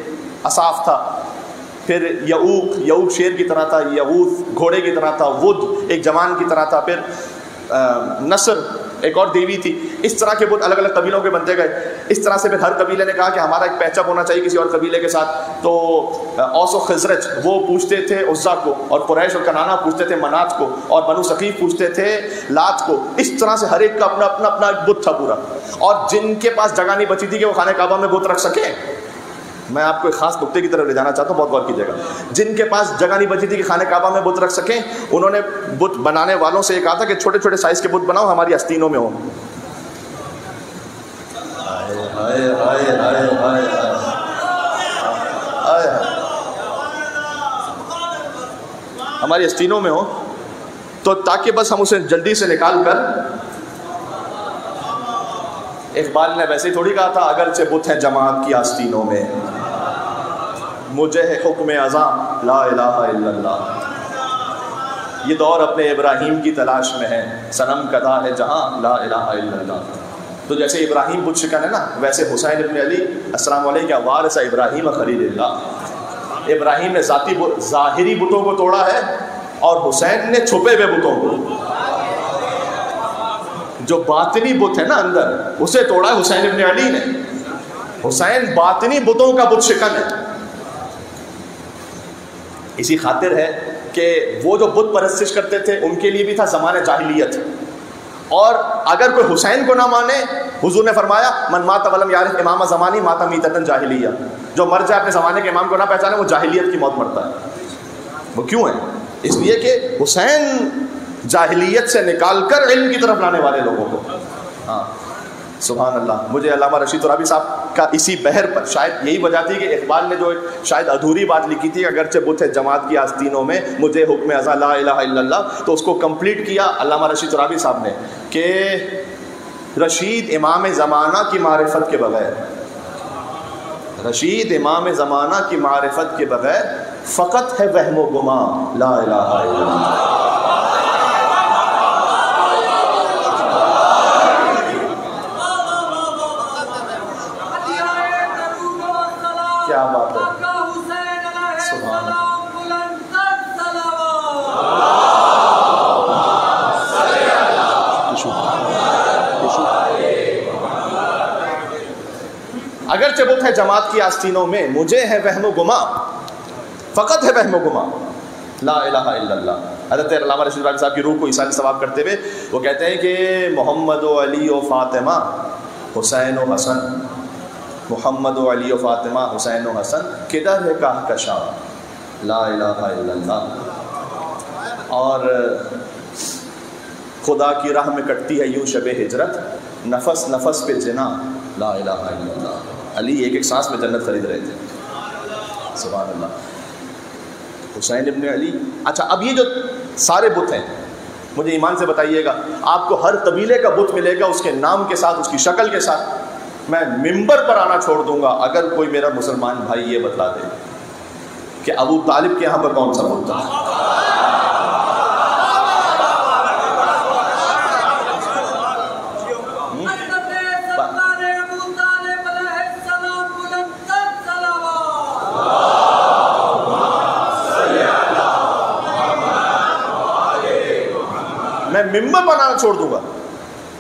B: اصاف تھا، پھر یعوق شیر کی طرح تھا، یغوث گھوڑے کی طرح تھا، ود ایک جوان کی طرح تھا، پھر نصر ایک اور دیوی تھی۔ اس طرح کے بت الگ الگ قبیلوں کے بنتے گئے۔ اس طرح سے پھر ہر قبیلے نے کہا کہ ہمارا ایک پیچ اپ ہونا چاہیے کسی اور قبیلے کے ساتھ۔ تو اوس و خزرج وہ پوچھتے تھے عزا کو، اور قریش اور کنانہ پوچھتے تھے منات کو، اور بنو ثقیف پوچھتے تھے لات کو۔ اس طرح سے ہر ایک کا اپنا اپنا اپنا ایک بت تھا پورا، اور جن کے پاس جگہ نہیں بچی تھی کہ وہ خانہ کعبہ میں بت رکھ سکیں، میں آپ کو ایک خاص نقطے کی طرف لے جانا چاہتا ہوں، بہت غور کیجیے گا۔ جن کے پاس جگہ نہیں بچی تھی کہ خانہ کعبہ میں بت رکھ سکیں، انہوں نے بت بنانے والوں سے یہ کہا تھا کہ چھوٹے چھوٹے سائز کے بت بناؤ، ہماری آستینوں میں ہو۔ ہماری آستینوں میں ہو، تو تاکہ بس ہم اسے جلدی سے نکال کر، اقبال نے ویسے ہی تھوڑی کہا تھا اگرچہ بت ہیں جماعت کی آستینوں میں، مجھے ہے حکم ازاں لا الہ الا اللہ۔ یہ دور اپنے ابراہیم کی تلاش میں ہے، صنم کدا ہے جہاں لا الہ الا اللہ۔ تو جیسے ابراہیم بت شکن ہے نا، ویسے حسین ابن علی السلام علیہ کیا وارث ابراہیم خلیل اللہ، ابراہیم نے ظاہری بتوں کو توڑا ہے اور حسین نے چھپے ہوئے بتوں کو، جو باطنی بت ہے نا اندر، اسے توڑا ہے حسین ابن علی نے۔ حسین باطنی بتوں کا بت شکن ہے۔ اسی خاطر ہے کہ وہ جو بت پرستش کرتے تھے ان کے لیے بھی تھا زمانہ جاہلیت، اور اگر کوئی حسین کو نہ مانے، حضور نے فرمایا من مات ولم یعرف امام زمانی مات میتۃ جاہلیہ، جو مر جائے اپنے زمانے کے امام کو نہ پہچانے وہ جاہلیت کی موت مرتا ہے۔ وہ کیوں ہے؟ اس لیے کہ حسین جاہلیت سے نکال کر علم کی طرف لانے والے لوگوں کو۔ ہاں سبحان اللہ۔ مجھے علامہ رشید ترابی صاحب کا اسی بحر پر شاید یہی وجہ تھی کہ اقبال نے جو شاید ادھوری بات لکھی تھی، اگرچہ بت ہے جماعت کی آستینوں میں مجھے حکم ازا لا الہ الا اللہ، تو اس کو کمپلیٹ کیا علامہ رشید ترابی صاحب نے کہ رشید امام زمانہ کی معرفت کے بغیر، رشید امام زمانہ کی معرفت کے بغیر فقط ہے وہم و گماں لا الہ الا اللہ۔ کیا بات ہے، سبحان اللہ۔ اگرچہ بت ہے جماعت کی آستینوں میں مجھے ہے وہم و گماں، فقط ہے وہم و گماں لا الہ الا اللہ۔ حضرت علامہ رشید ترابی صاحب کی روح کو ایصال ثواب کرتے ہوئے وہ کہتے ہیں کہ محمد و علی و فاطمہ حسین و حسن، محمد و علی و فاطمہ حسین و حسن کدھر ہے کہکشاں لا الہ الا اللہ۔ اور خدا کی راہ میں کٹتی ہے یوں شب ہجرت، نفس نفس پہ جنا لا الہ الا اللہ۔ علی ایک ایک سانس میں جنت خرید رہے تھے، سبحان اللہ۔ حسین ابن علی۔ اچھا اب یہ جو سارے بت ہیں، مجھے ایمان سے بتائیے گا، آپ کو ہر قبیلے کا بت ملے گا اس کے نام کے ساتھ، اس کی شکل کے ساتھ۔ میں ممبر پر آنا چھوڑ دوں گا اگر کوئی میرا مسلمان بھائی یہ بتلا دے کہ ابو طالب کے یہاں پر کون سا بت تھا۔ میں ممبر پر آنا چھوڑ دوں گا،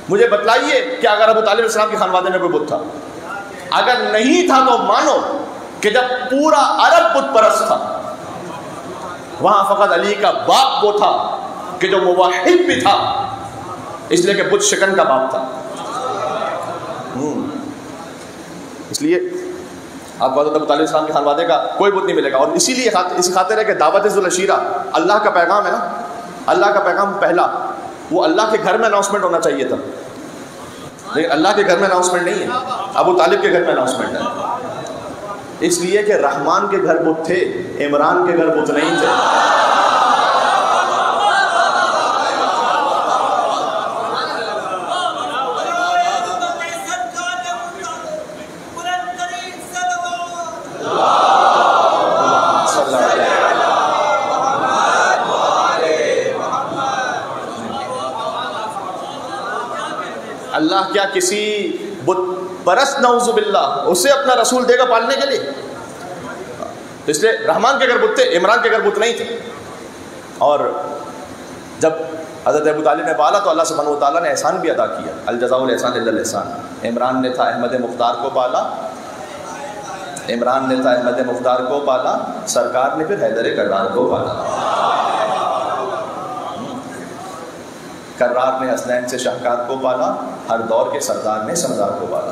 B: مجھے بتلائیے کہ اگر ابو طالب السلام کے خانوادے میں کوئی بت تھا، اگر نہیں تھا تو مانو کہ جب پورا عرب بت پرست تھا وہاں فقط علی کا باپ وہ تھا کہ جو موحد بھی تھا، اس لیے کہ بت شکن کا باپ تھا۔ اس لیے آپ کو حضرت ابو طالب السلام کے خانوادے کا کوئی بت نہیں ملے گا۔ اور اسی لیے اسی خاطر ہے کہ دعوت ذوالعشیرہ اللہ کا پیغام ہے نا، اللہ کا پیغام پہلا وہ اللہ کے گھر میں اناؤنسمنٹ ہونا چاہیے تھا، لیکن اللہ کے گھر میں اناؤنسمنٹ نہیں ہے، ابو طالب کے گھر میں اناؤنسمنٹ ہے۔ اس لیے کہ رحمان کے گھر بت تھے، عمران کے گھر بت نہیں تھے۔ اللہ کیا کسی بت پرست نعوذ باللہ اسے اپنا رسول دے گا پالنے کے لیے؟ اس لیے رحمان کے گھر بت تھے، عمران کے گھر بت نہیں تھے۔ اور جب حضرت ابو طالب نے پالا تو اللہ سبحانہ و تعالیٰ نے احسان بھی ادا کیا، الجزاء الاحسان الا الاحسان۔ عمران نے تھا احمد مختار کو پالا، عمران نے تھا احمد مختار کو پالا، سرکار نے پھر حیدر کرار کو پالا۔ کرار نے حسنین سے شاہکار کو پالا، ہر دور کے سردار نے سردار کو پالا۔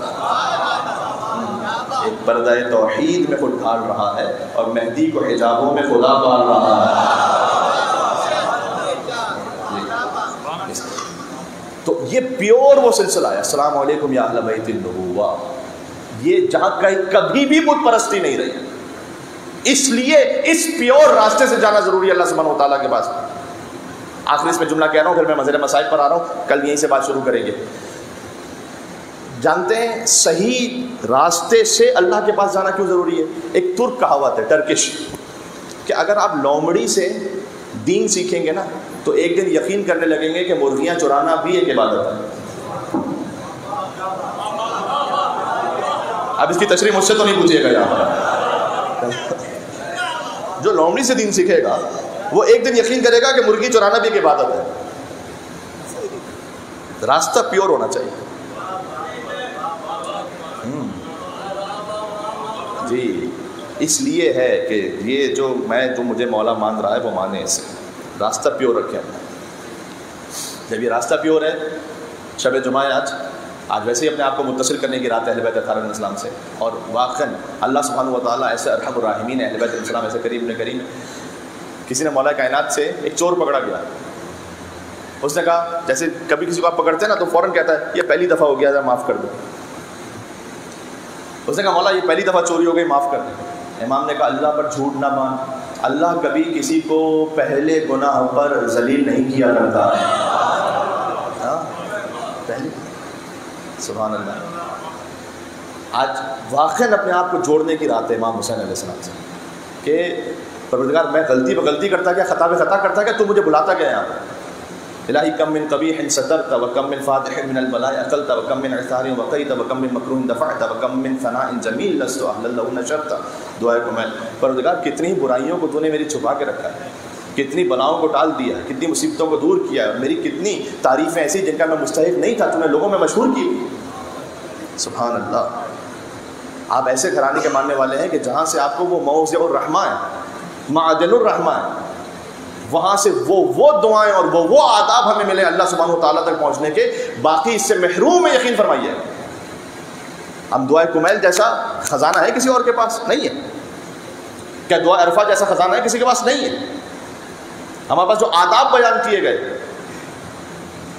B: ایک پردہ توحید میں خود ڈھال رہا ہے اور مہدی کو حجابوں میں خدا پال رہا ہے۔ تو یہ پیور وہ سلسلہ ہے، السلام علیکم یا اہل بیت النبوہ، یہ جہاں کبھی بھی بت پرستی نہیں رہی۔ اس لیے اس پیور راستے سے جانا ضروری ہے اللہ سبحانہ و تعالیٰ کے پاس۔ آخری اس میں جملہ کہہ رہا ہوں، پھر میں مزید مسائل پر آ رہا ہوں، کل یہیں سے بات شروع کریں گے۔ جانتے ہیں صحیح راستے سے اللہ کے پاس جانا کیوں ضروری ہے؟ ایک ترک کہاوت ہے، ٹرکش، کہ اگر آپ لومڑی سے دین سیکھیں گے نا تو ایک دن یقین کرنے لگیں گے کہ مرغیاں چرانا بھی ایک عبادت ہے. اب اس کی تشریح مجھ سے تو نہیں پوچھیے گا یہاں. جو لومڑی سے دین سیکھے گا وہ ایک دن یقین کرے گا کہ مرغی چرانا بھی ایک عبادت ہے. راستہ پیور ہونا چاہیے. جی اس لیے ہے کہ یہ جو مجھے مولا مان رہا ہے وہ مانے اسے. راستہ پیور رکھیں. جب یہ راستہ پیور ہے، شب جمعہ آج ویسے ہی اپنے آپ کو متصل کرنے کی رات ہے اہل بیت اطہار علیہ السلام سے، اور واقعاً اللہ سبحانہ و تعالیٰ ایسے ارحم الراحمین اہل بیت السلام ایسے کریم نے کریم. کسی نے مولا کائنات سے ایک چور پکڑا گیا. اس نے کہا، جیسے کبھی کسی کو آپ پکڑتے ہیں نا تو فوراً کہتا ہے یہ پہلی دفعہ ہو گیا ذرا معاف کر دو. اس نے کہا مولا یہ پہلی دفعہ چوری ہو گئی، معاف کر دیں. امام نے کہا اللہ پر جھوٹ نہ مان، اللہ کبھی کسی کو پہلے گناہ پر ذلیل نہیں کیا کرتا. پہلے سبحان اللہ. آج واقعاً اپنے آپ کو جوڑنے کی رات ہے امام حسین علیہ السلام سے کہ پروردگار میں غلطی پہ غلطی کرتا گیا، خطا پہ خطا کرتا گیا، تو مجھے بلاتا گیا یہاں. الہی کم من قبیح سترت وکم من فاتح من البلاء اقلت وکم من عثار وقیت وکم من مکروہ دفعت وکم من ثناء جمیل لست اہلا لہ نشرت. دعائے کو میں پروردگار کتنی برائیوں کو تو نے میری چھپا کے رکھا ہے، کتنی بلاؤں کو ٹال دیا، کتنی مصیبتوں کو دور کیا ہے، میری کتنی تعریفیں ایسی جن کا میں مستحق نہیں تھا تو نے لوگوں میں مشہور کی. سبحان اللہ. آپ ایسے گھرانے کے ماننے والے ہیں کہ جہاں سے آپ کو وہ موضع الرحمہ ہے، معدن الرحمہ ہے، وہاں سے وہ دعائیں اور وہ آداب ہمیں ملے اللہ سبحانہ و تعالیٰ تک پہنچنے کے. باقی اس سے محروم ہے، یقین فرمائیے. ہم دعائے کمیل جیسا خزانہ ہے کسی اور کے پاس نہیں ہے کیا؟ دعا عرفہ جیسا خزانہ ہے کسی کے پاس نہیں ہے. ہمارے پاس جو آداب بیان کیے گئے،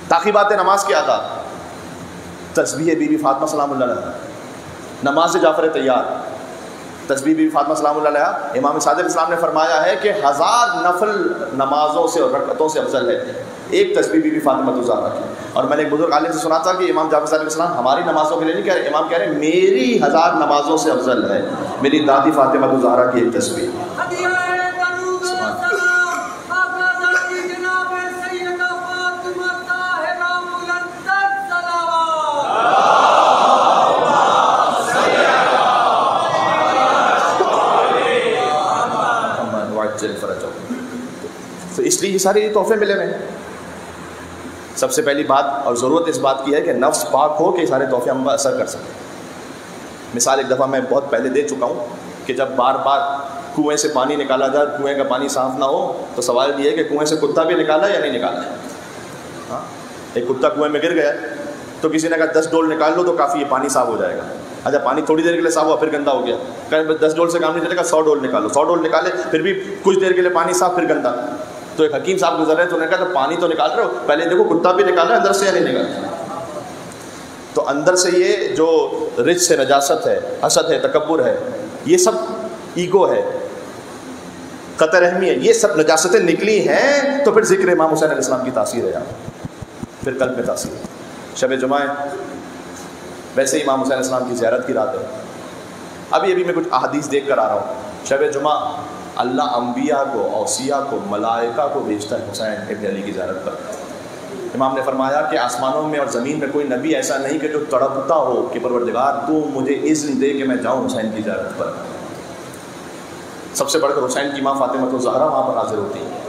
B: تعقیبات نماز کے آداب، تسبیح بی بی فاطمہ سلام اللہ علیہ، نماز جعفر طیار، تسبیح بی بی فاطمہ سلام اللہ علیہ. امام صادق اسلام نے فرمایا ہے کہ 1000 نفل نمازوں سے اور رکعتوں سے افضل ہے ایک تسبیح بی بی فاطمہ الزہرا کی. اور میں نے ایک بزرگ عالم سے سنا تھا کہ امام جعفر صادق اسلام ہماری نمازوں کے لیے نہیں کہہ رہے، امام کہہ رہے ہیں میری 1000 نمازوں سے افضل ہے میری دادی فاطمہ الزہرا کی ایک تسبیح. تو اس لیے یہ سارے تحفے ملے ہوئے ہیں. سب سے پہلی بات اور ضرورت اس بات کی ہے کہ نفس پاک ہو کہ یہ سارے تحفے ہم پر اثر کر سکیں. مثال ایک دفعہ میں بہت پہلے دے چکا ہوں کہ جب بار بار کنویں سے پانی نکالا جائے، کنویں کا پانی صاف نہ ہو تو سوال یہ ہے کہ کنویں سے کتا بھی نکالا یا نہیں نکالا ہے. ہاں، ایک کتا کنویں میں گر گیا تو کسی نے کہا 10 ڈول نکال لو تو کافی ہے، پانی صاف ہو جائے گا. اچھا پانی تھوڑی دیر کے لیے صاف ہوا پھر گندا ہو گیا، کہ 10 ڈول سے کام نہیں چلے گا، 100 ڈول نکالو. 100 ڈول نکالے پھر بھی کچھ دیر کے لیے پانی صاف پھر گندا. تو ایک حکیم صاحب گزر رہے تو انہوں نے کہا تو پانی تو نکال رہے ہو، پہلے دیکھو کتا بھی نکال رہا ہے اندر سے یا نہیں نکال رہا. تو اندر سے یہ جو رجس ہے، نجاست ہے، حسد ہے، تکبر ہے، یہ سب ایگو ہے، قطع رحمی ہے، یہ سب نجاستیں نکلی ہیں. تو پھر ذکر امام حسین علیہ السلام کی تاثیر ہے یہاں، پھر قلب میں تاثیر ہے. شب جمعہ ویسے ہی امام حسین علیہ السلام کی زیارت کی رات ہے. ابھی میں کچھ احادیث دیکھ کر آ رہا ہوں. شب جمعہ اللہ انبیاء کو، اوصیاء کو، ملائکہ کو بھیجتا ہے حسین ابن علی کی زیارت پر. امام نے فرمایا کہ آسمانوں میں اور زمین میں کوئی نبی ایسا نہیں کہ جو تڑپتا ہو کہ پروردگار تو مجھے اذن دے کہ میں جاؤں حسین کی زیارت پر. سب سے بڑھ کر حسین کی ماں فاطمہ الزہرا وہاں پر حاضر ہوتی ہیں.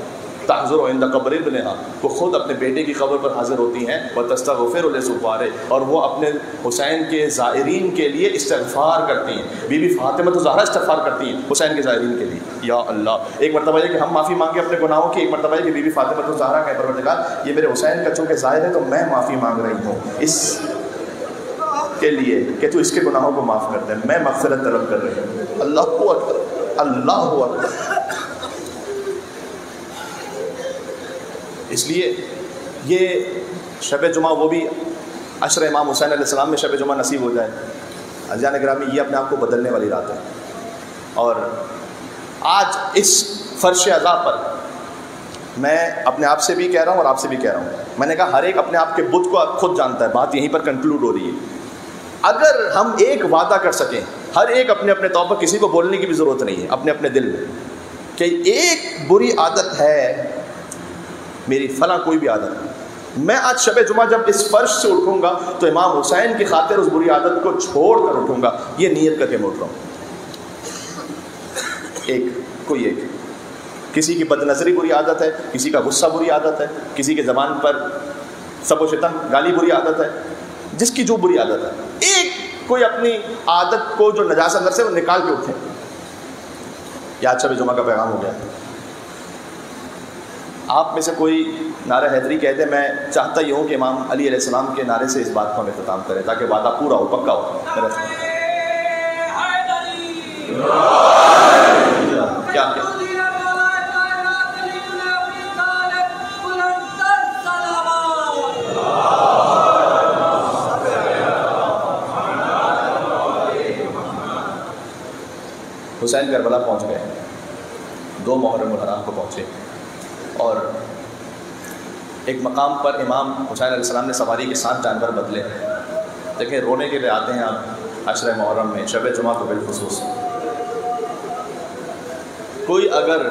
B: تحضر عند قبر ابنہا، وہ خود اپنے بیٹے کی قبر پر حاضر ہوتی ہیں. وتستغفر لزوارہ، اور وہ اپنے حسین کے زائرین کے لیے استغفار کرتی ہیں. بی بی فاطمہ الزہرا استغفار کرتی ہیں حسین کے زائرین کے لیے. یا اللہ، ایک مرتبہ یہ کہ ہم معافی مانگے اپنے گناہوں کی، ایک مرتبہ یہ کہ بی بی فاطمہ الزہرا کا پروردگار یہ میرے حسین کا چونکہ ظاہر ہے تو میں معافی مانگ رہی ہوں اس کے لیے کہ تو اس کے گناہوں کو معاف کر دے، میں مغفرت طلب کر رہی ہوں. اللہ اکبر، اللہ اکبر. اس لیے یہ شب جمعہ وہ بھی عشر امام حسین علیہ السلام میں شب جمعہ نصیب ہو جائے. عزیزان گرامی، یہ اپنے آپ کو بدلنے والی رات ہے. اور آج اس فرش عزا پر میں اپنے آپ سے بھی کہہ رہا ہوں اور آپ سے بھی کہہ رہا ہوں، میں نے کہا ہر ایک اپنے آپ کے بت کو خود جانتا ہے. بات یہیں پر کنکلوڈ ہو رہی ہے. اگر ہم ایک وعدہ کر سکیں، ہر ایک اپنے اپنے طور پر، کسی کو بولنے کی بھی ضرورت نہیں ہے، اپنے اپنے دل میں کہ ایک بری عادت ہے میری فلاں کوئی بھی عادت نہیں. میں آج شب جمعہ جب اس فرش سے اٹھوں گا تو امام حسین کی خاطر اس بری عادت کو چھوڑ کر اٹھوں گا, یہ نیت کر کے میں اٹھ رہا ہوں. ایک کسی کی بد نظری بری عادت ہے, کسی کا غصہ بری عادت ہے, کسی کے زبان پر سب و شتم گالی بری عادت ہے, جس کی جو بری عادت ہے, ایک کوئی اپنی عادت کو جو نجاست اندر سے وہ نکال کے اٹھے. یا شب جمعہ کا پیغام ہو گیا. آپ میں سے کوئی نعرہ حیدری کہہ دے, میں چاہتا یہ ہوں کہ امام علی علیہ السلام کے نعرے سے اس بات کو ہم اختتام کریں تاکہ وعدہ پورا ہو, پکا ہو. کیا حسین کربلا پہنچ گئے, 2 محرم الحرام کو پہنچے, اور ایک مقام پر امام حسین علیہ السلام نے سواری کے 7 جانور بدلے. دیکھیں رونے کے لیے آتے ہیں آپ عشر محرم میں, شب جمعہ کو بالخصوص. کوئی اگر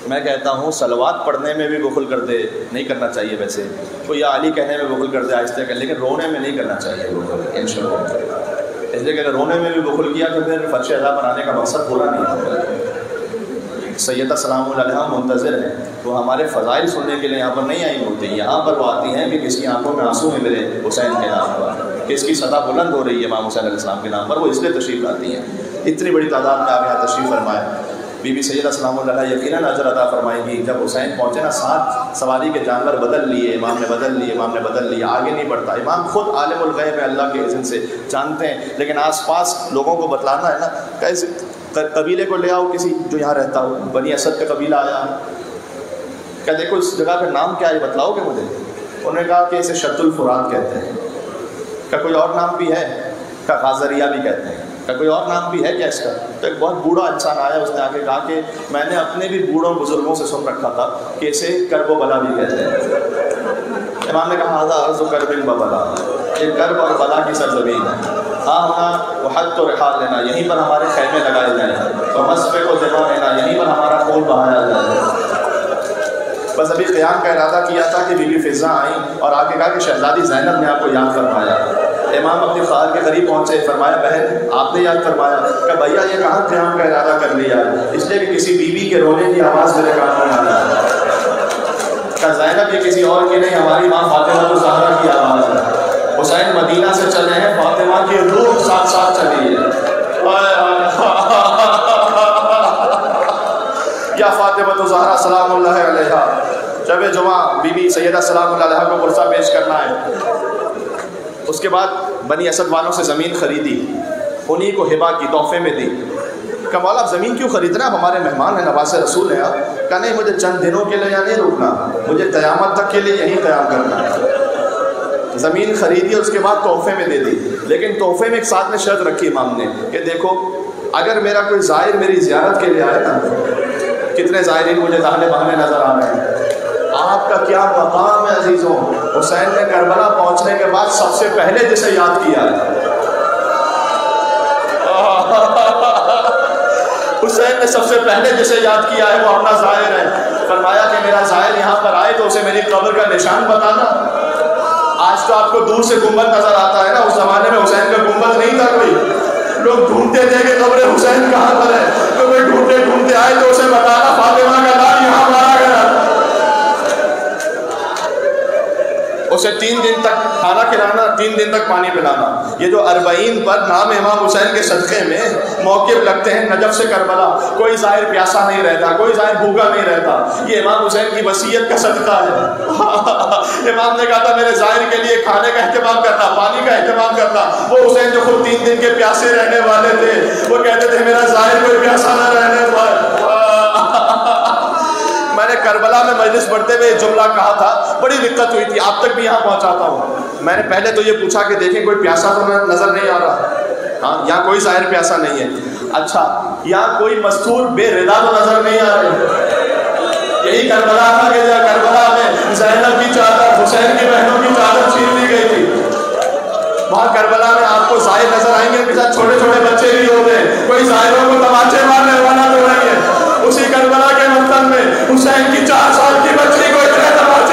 B: میں کہتا ہوں صلوات پڑھنے میں بھی بخل کر دے, نہیں کرنا چاہیے ویسے, کوئی یا علی کہنے میں بخل کر دے آہستہ کر, لیکن رونے میں نہیں کرنا چاہیے انشاءاللہ. اس لیے کہ اگر رونے میں بھی بخل کیا تو پھر فرش ادا بنانے کا مقصد پورا نہیں ہوگا. سیدہ سلام علیہ منتظر ہیں, وہ ہمارے فضائل سننے کے لیے یہاں پر نہیں آئی ہوتی. یہاں پر وہ آتی ہیں کہ کس کی آنکھوں میں آنسو ہیں میرے حسین کے نام پر, کس کی صدا بلند ہو رہی ہے امام حسین علیہ السلام کے نام پر, وہ اس لیے تشریف لاتی ہیں. اتنی بڑی تعداد میں آپ یہاں تشریف فرمائیں. بی بی سیدہ سلام اللہ یقیناً اجر عطا فرمائیں گی. جب حسین پہنچے نا, 7 سواری کے جانور بدل لیے, امام نے بدل لیے, آگے نہیں بڑھتا. امام خود عالم الغیب ہے, اللہ کے اذن سے جانتے ہیں, لیکن آس پاس لوگوں کو بتلانا ہے نا. کیسے قبیلے کو لے آؤ کسی جو یہاں رہتا ہو, بنی اسد کا قبیلہ آیا, کیا دیکھو اس جگہ کا نام کیا ہے بتلاؤ گے مجھے؟ انہوں نے کہا کہ اسے شط الفرات کہتے ہیں. کیا کوئی اور نام بھی ہے؟ کیا غازریہ بھی کہتے ہیں. کیا کوئی اور نام بھی ہے کیا اس کا؟ تو ایک بہت بوڑھا انسان آیا, اس نے آ کے کہا کہ میں نے اپنے بھی بوڑھوں بزرگوں سے سن رکھا تھا کہ اسے کرب و بلا بھی کہتے ہیں. امام نے کہا ہذا ارض کرب و بلا, یہ کرب اور بلا کی سرزمین ہے. ہونا وحد و رحال لینا, یہیں پر ہمارے خیمے لگائے جائیں, اور مصفے کو دما لینا, یہیں پر ہمارا خون بہایا جائے. بس ابھی قیام کا ارادہ کیا تھا کہ بی بی فضا آئیں اور آ کے کہا کہ شہزادی زینب نے آپ کو یاد فرمایا. امام اپنی خواہر کے قریب پہنچے, فرمایا بہن آپ نے یاد فرمایا. کہ بھیا یہ کہاں قیام کا ارادہ کر لیا؟ اس لیے کہ کسی بیوی کے رونے کی آواز میرے کانوں میں آ رہی ہے. کہ زینب یہ کسی اور کی نہیں, ہماری ماں فاطمہ الزہرا کی آواز ہے. حسین مدینہ سے چلے ہیں, فاطمہ کی روح ساتھ ساتھ چلی ہے. یا فاطمہ الزہرا سلام اللہ علیہا. شب جمعہ بی بی سیدہ سلام اللہ علیہا کو قرصہ پیش کرنا ہے. اس کے بعد بنی اسد والوں سے زمین خریدی, انہی کو ہبا کی, تحفے میں دی. کہ مولا آپ زمین کیوں خرید رہے ہیں, آپ ہمارے مہمان ہیں, نواز رسول ہیں آپ. کہ نہیں, مجھے چند دنوں کے لیے یہاں نہیں رکنا, مجھے قیامت تک کے لیے یہیں قیام کرنا ہے. زمین خریدی, اس کے بعد تحفے میں دے دی. لیکن تحفے میں ایک ساتھ میں شرط رکھی امام نے کہ دیکھو اگر میرا کوئی زائر میری زیارت کے لیے آئے نا, کتنے زائرین مجھے داہنے بہانے نظر آ رہے ہیں, آپ کا کیا مقام ہے عزیزوں. حسین نے کربلا پہنچنے کے بعد سب سے پہلے جسے یاد کیا ہے, حسین نے سب سے پہلے جسے یاد کیا ہے وہ اپنا زائر ہے. فرمایا کہ میرا زائر یہاں پر آئے تو اسے میری قبر کا نشان بتانا. آج تو آپ کو دور سے گنبد نظر آتا ہے نا, اس زمانے میں حسین کا گنبد نہیں تھا. کوئی لوگ ڈھونڈتے تھے کہ قبر حسین کہاں پر ہے, تو کوئی ڈھونڈتے ڈھونڈتے آئے تو اسے بتانا فاطمہ کا لال یہاں مارا گیا. اسے 3 دن تک کھانا کھلانا, 3 دن تک پانی پلانا. یہ جو 40 پر نام امام حسین کے صدقے میں موقف لگتے ہیں نجف سے کربلا, کوئی ظاہر پیاسا نہیں رہتا, کوئی ظاہر بھوکا نہیں رہتا. یہ امام حسین کی وصیت کا صدقہ ہے. امام نے کہا تھا میرے ظاہر کے لیے کھانے کا اہتمام کرنا, پانی کا اہتمام کرنا. وہ حسین جو خود 3 دن کے پیاسے رہنے والے تھے, وہ کہتے تھے میرا ظاہر کوئی پیاسا نہ رہنے پائے. میں نے کربلا میں مجلس پڑھتے ہوئے جملہ کہا تھا, بڑی دقت ہوئی تھی, آپ تک بھی یہاں پہنچاتا ہوں. میں نے پہلے تو یہ پوچھا کہ دیکھیں کوئی پیاسا تو نظر نہیں آ رہا, ہاں یہاں کوئی ظاہر پیاسا نہیں ہے. اچھا یہاں کوئی مستور بے رضا تو نظر نہیں آ رہی. یہی کربلا تھا کہ کربلا میں زینب کی چادر, حسین کی بہنوں کی چادر چھین لی گئی تھی. وہاں کربلا میں آپ کو ظاہر نظر آئیں گے, ان کے ساتھ چھوٹے چھوٹے بچے بھی ہوتے, کوئی ظاہروں کو تماچے مارنے والا تو نہیں ہے. اسی کربلا کے مقتل میں حسین کی 4 سال کی بچی کو اتنے تماچے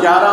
B: 11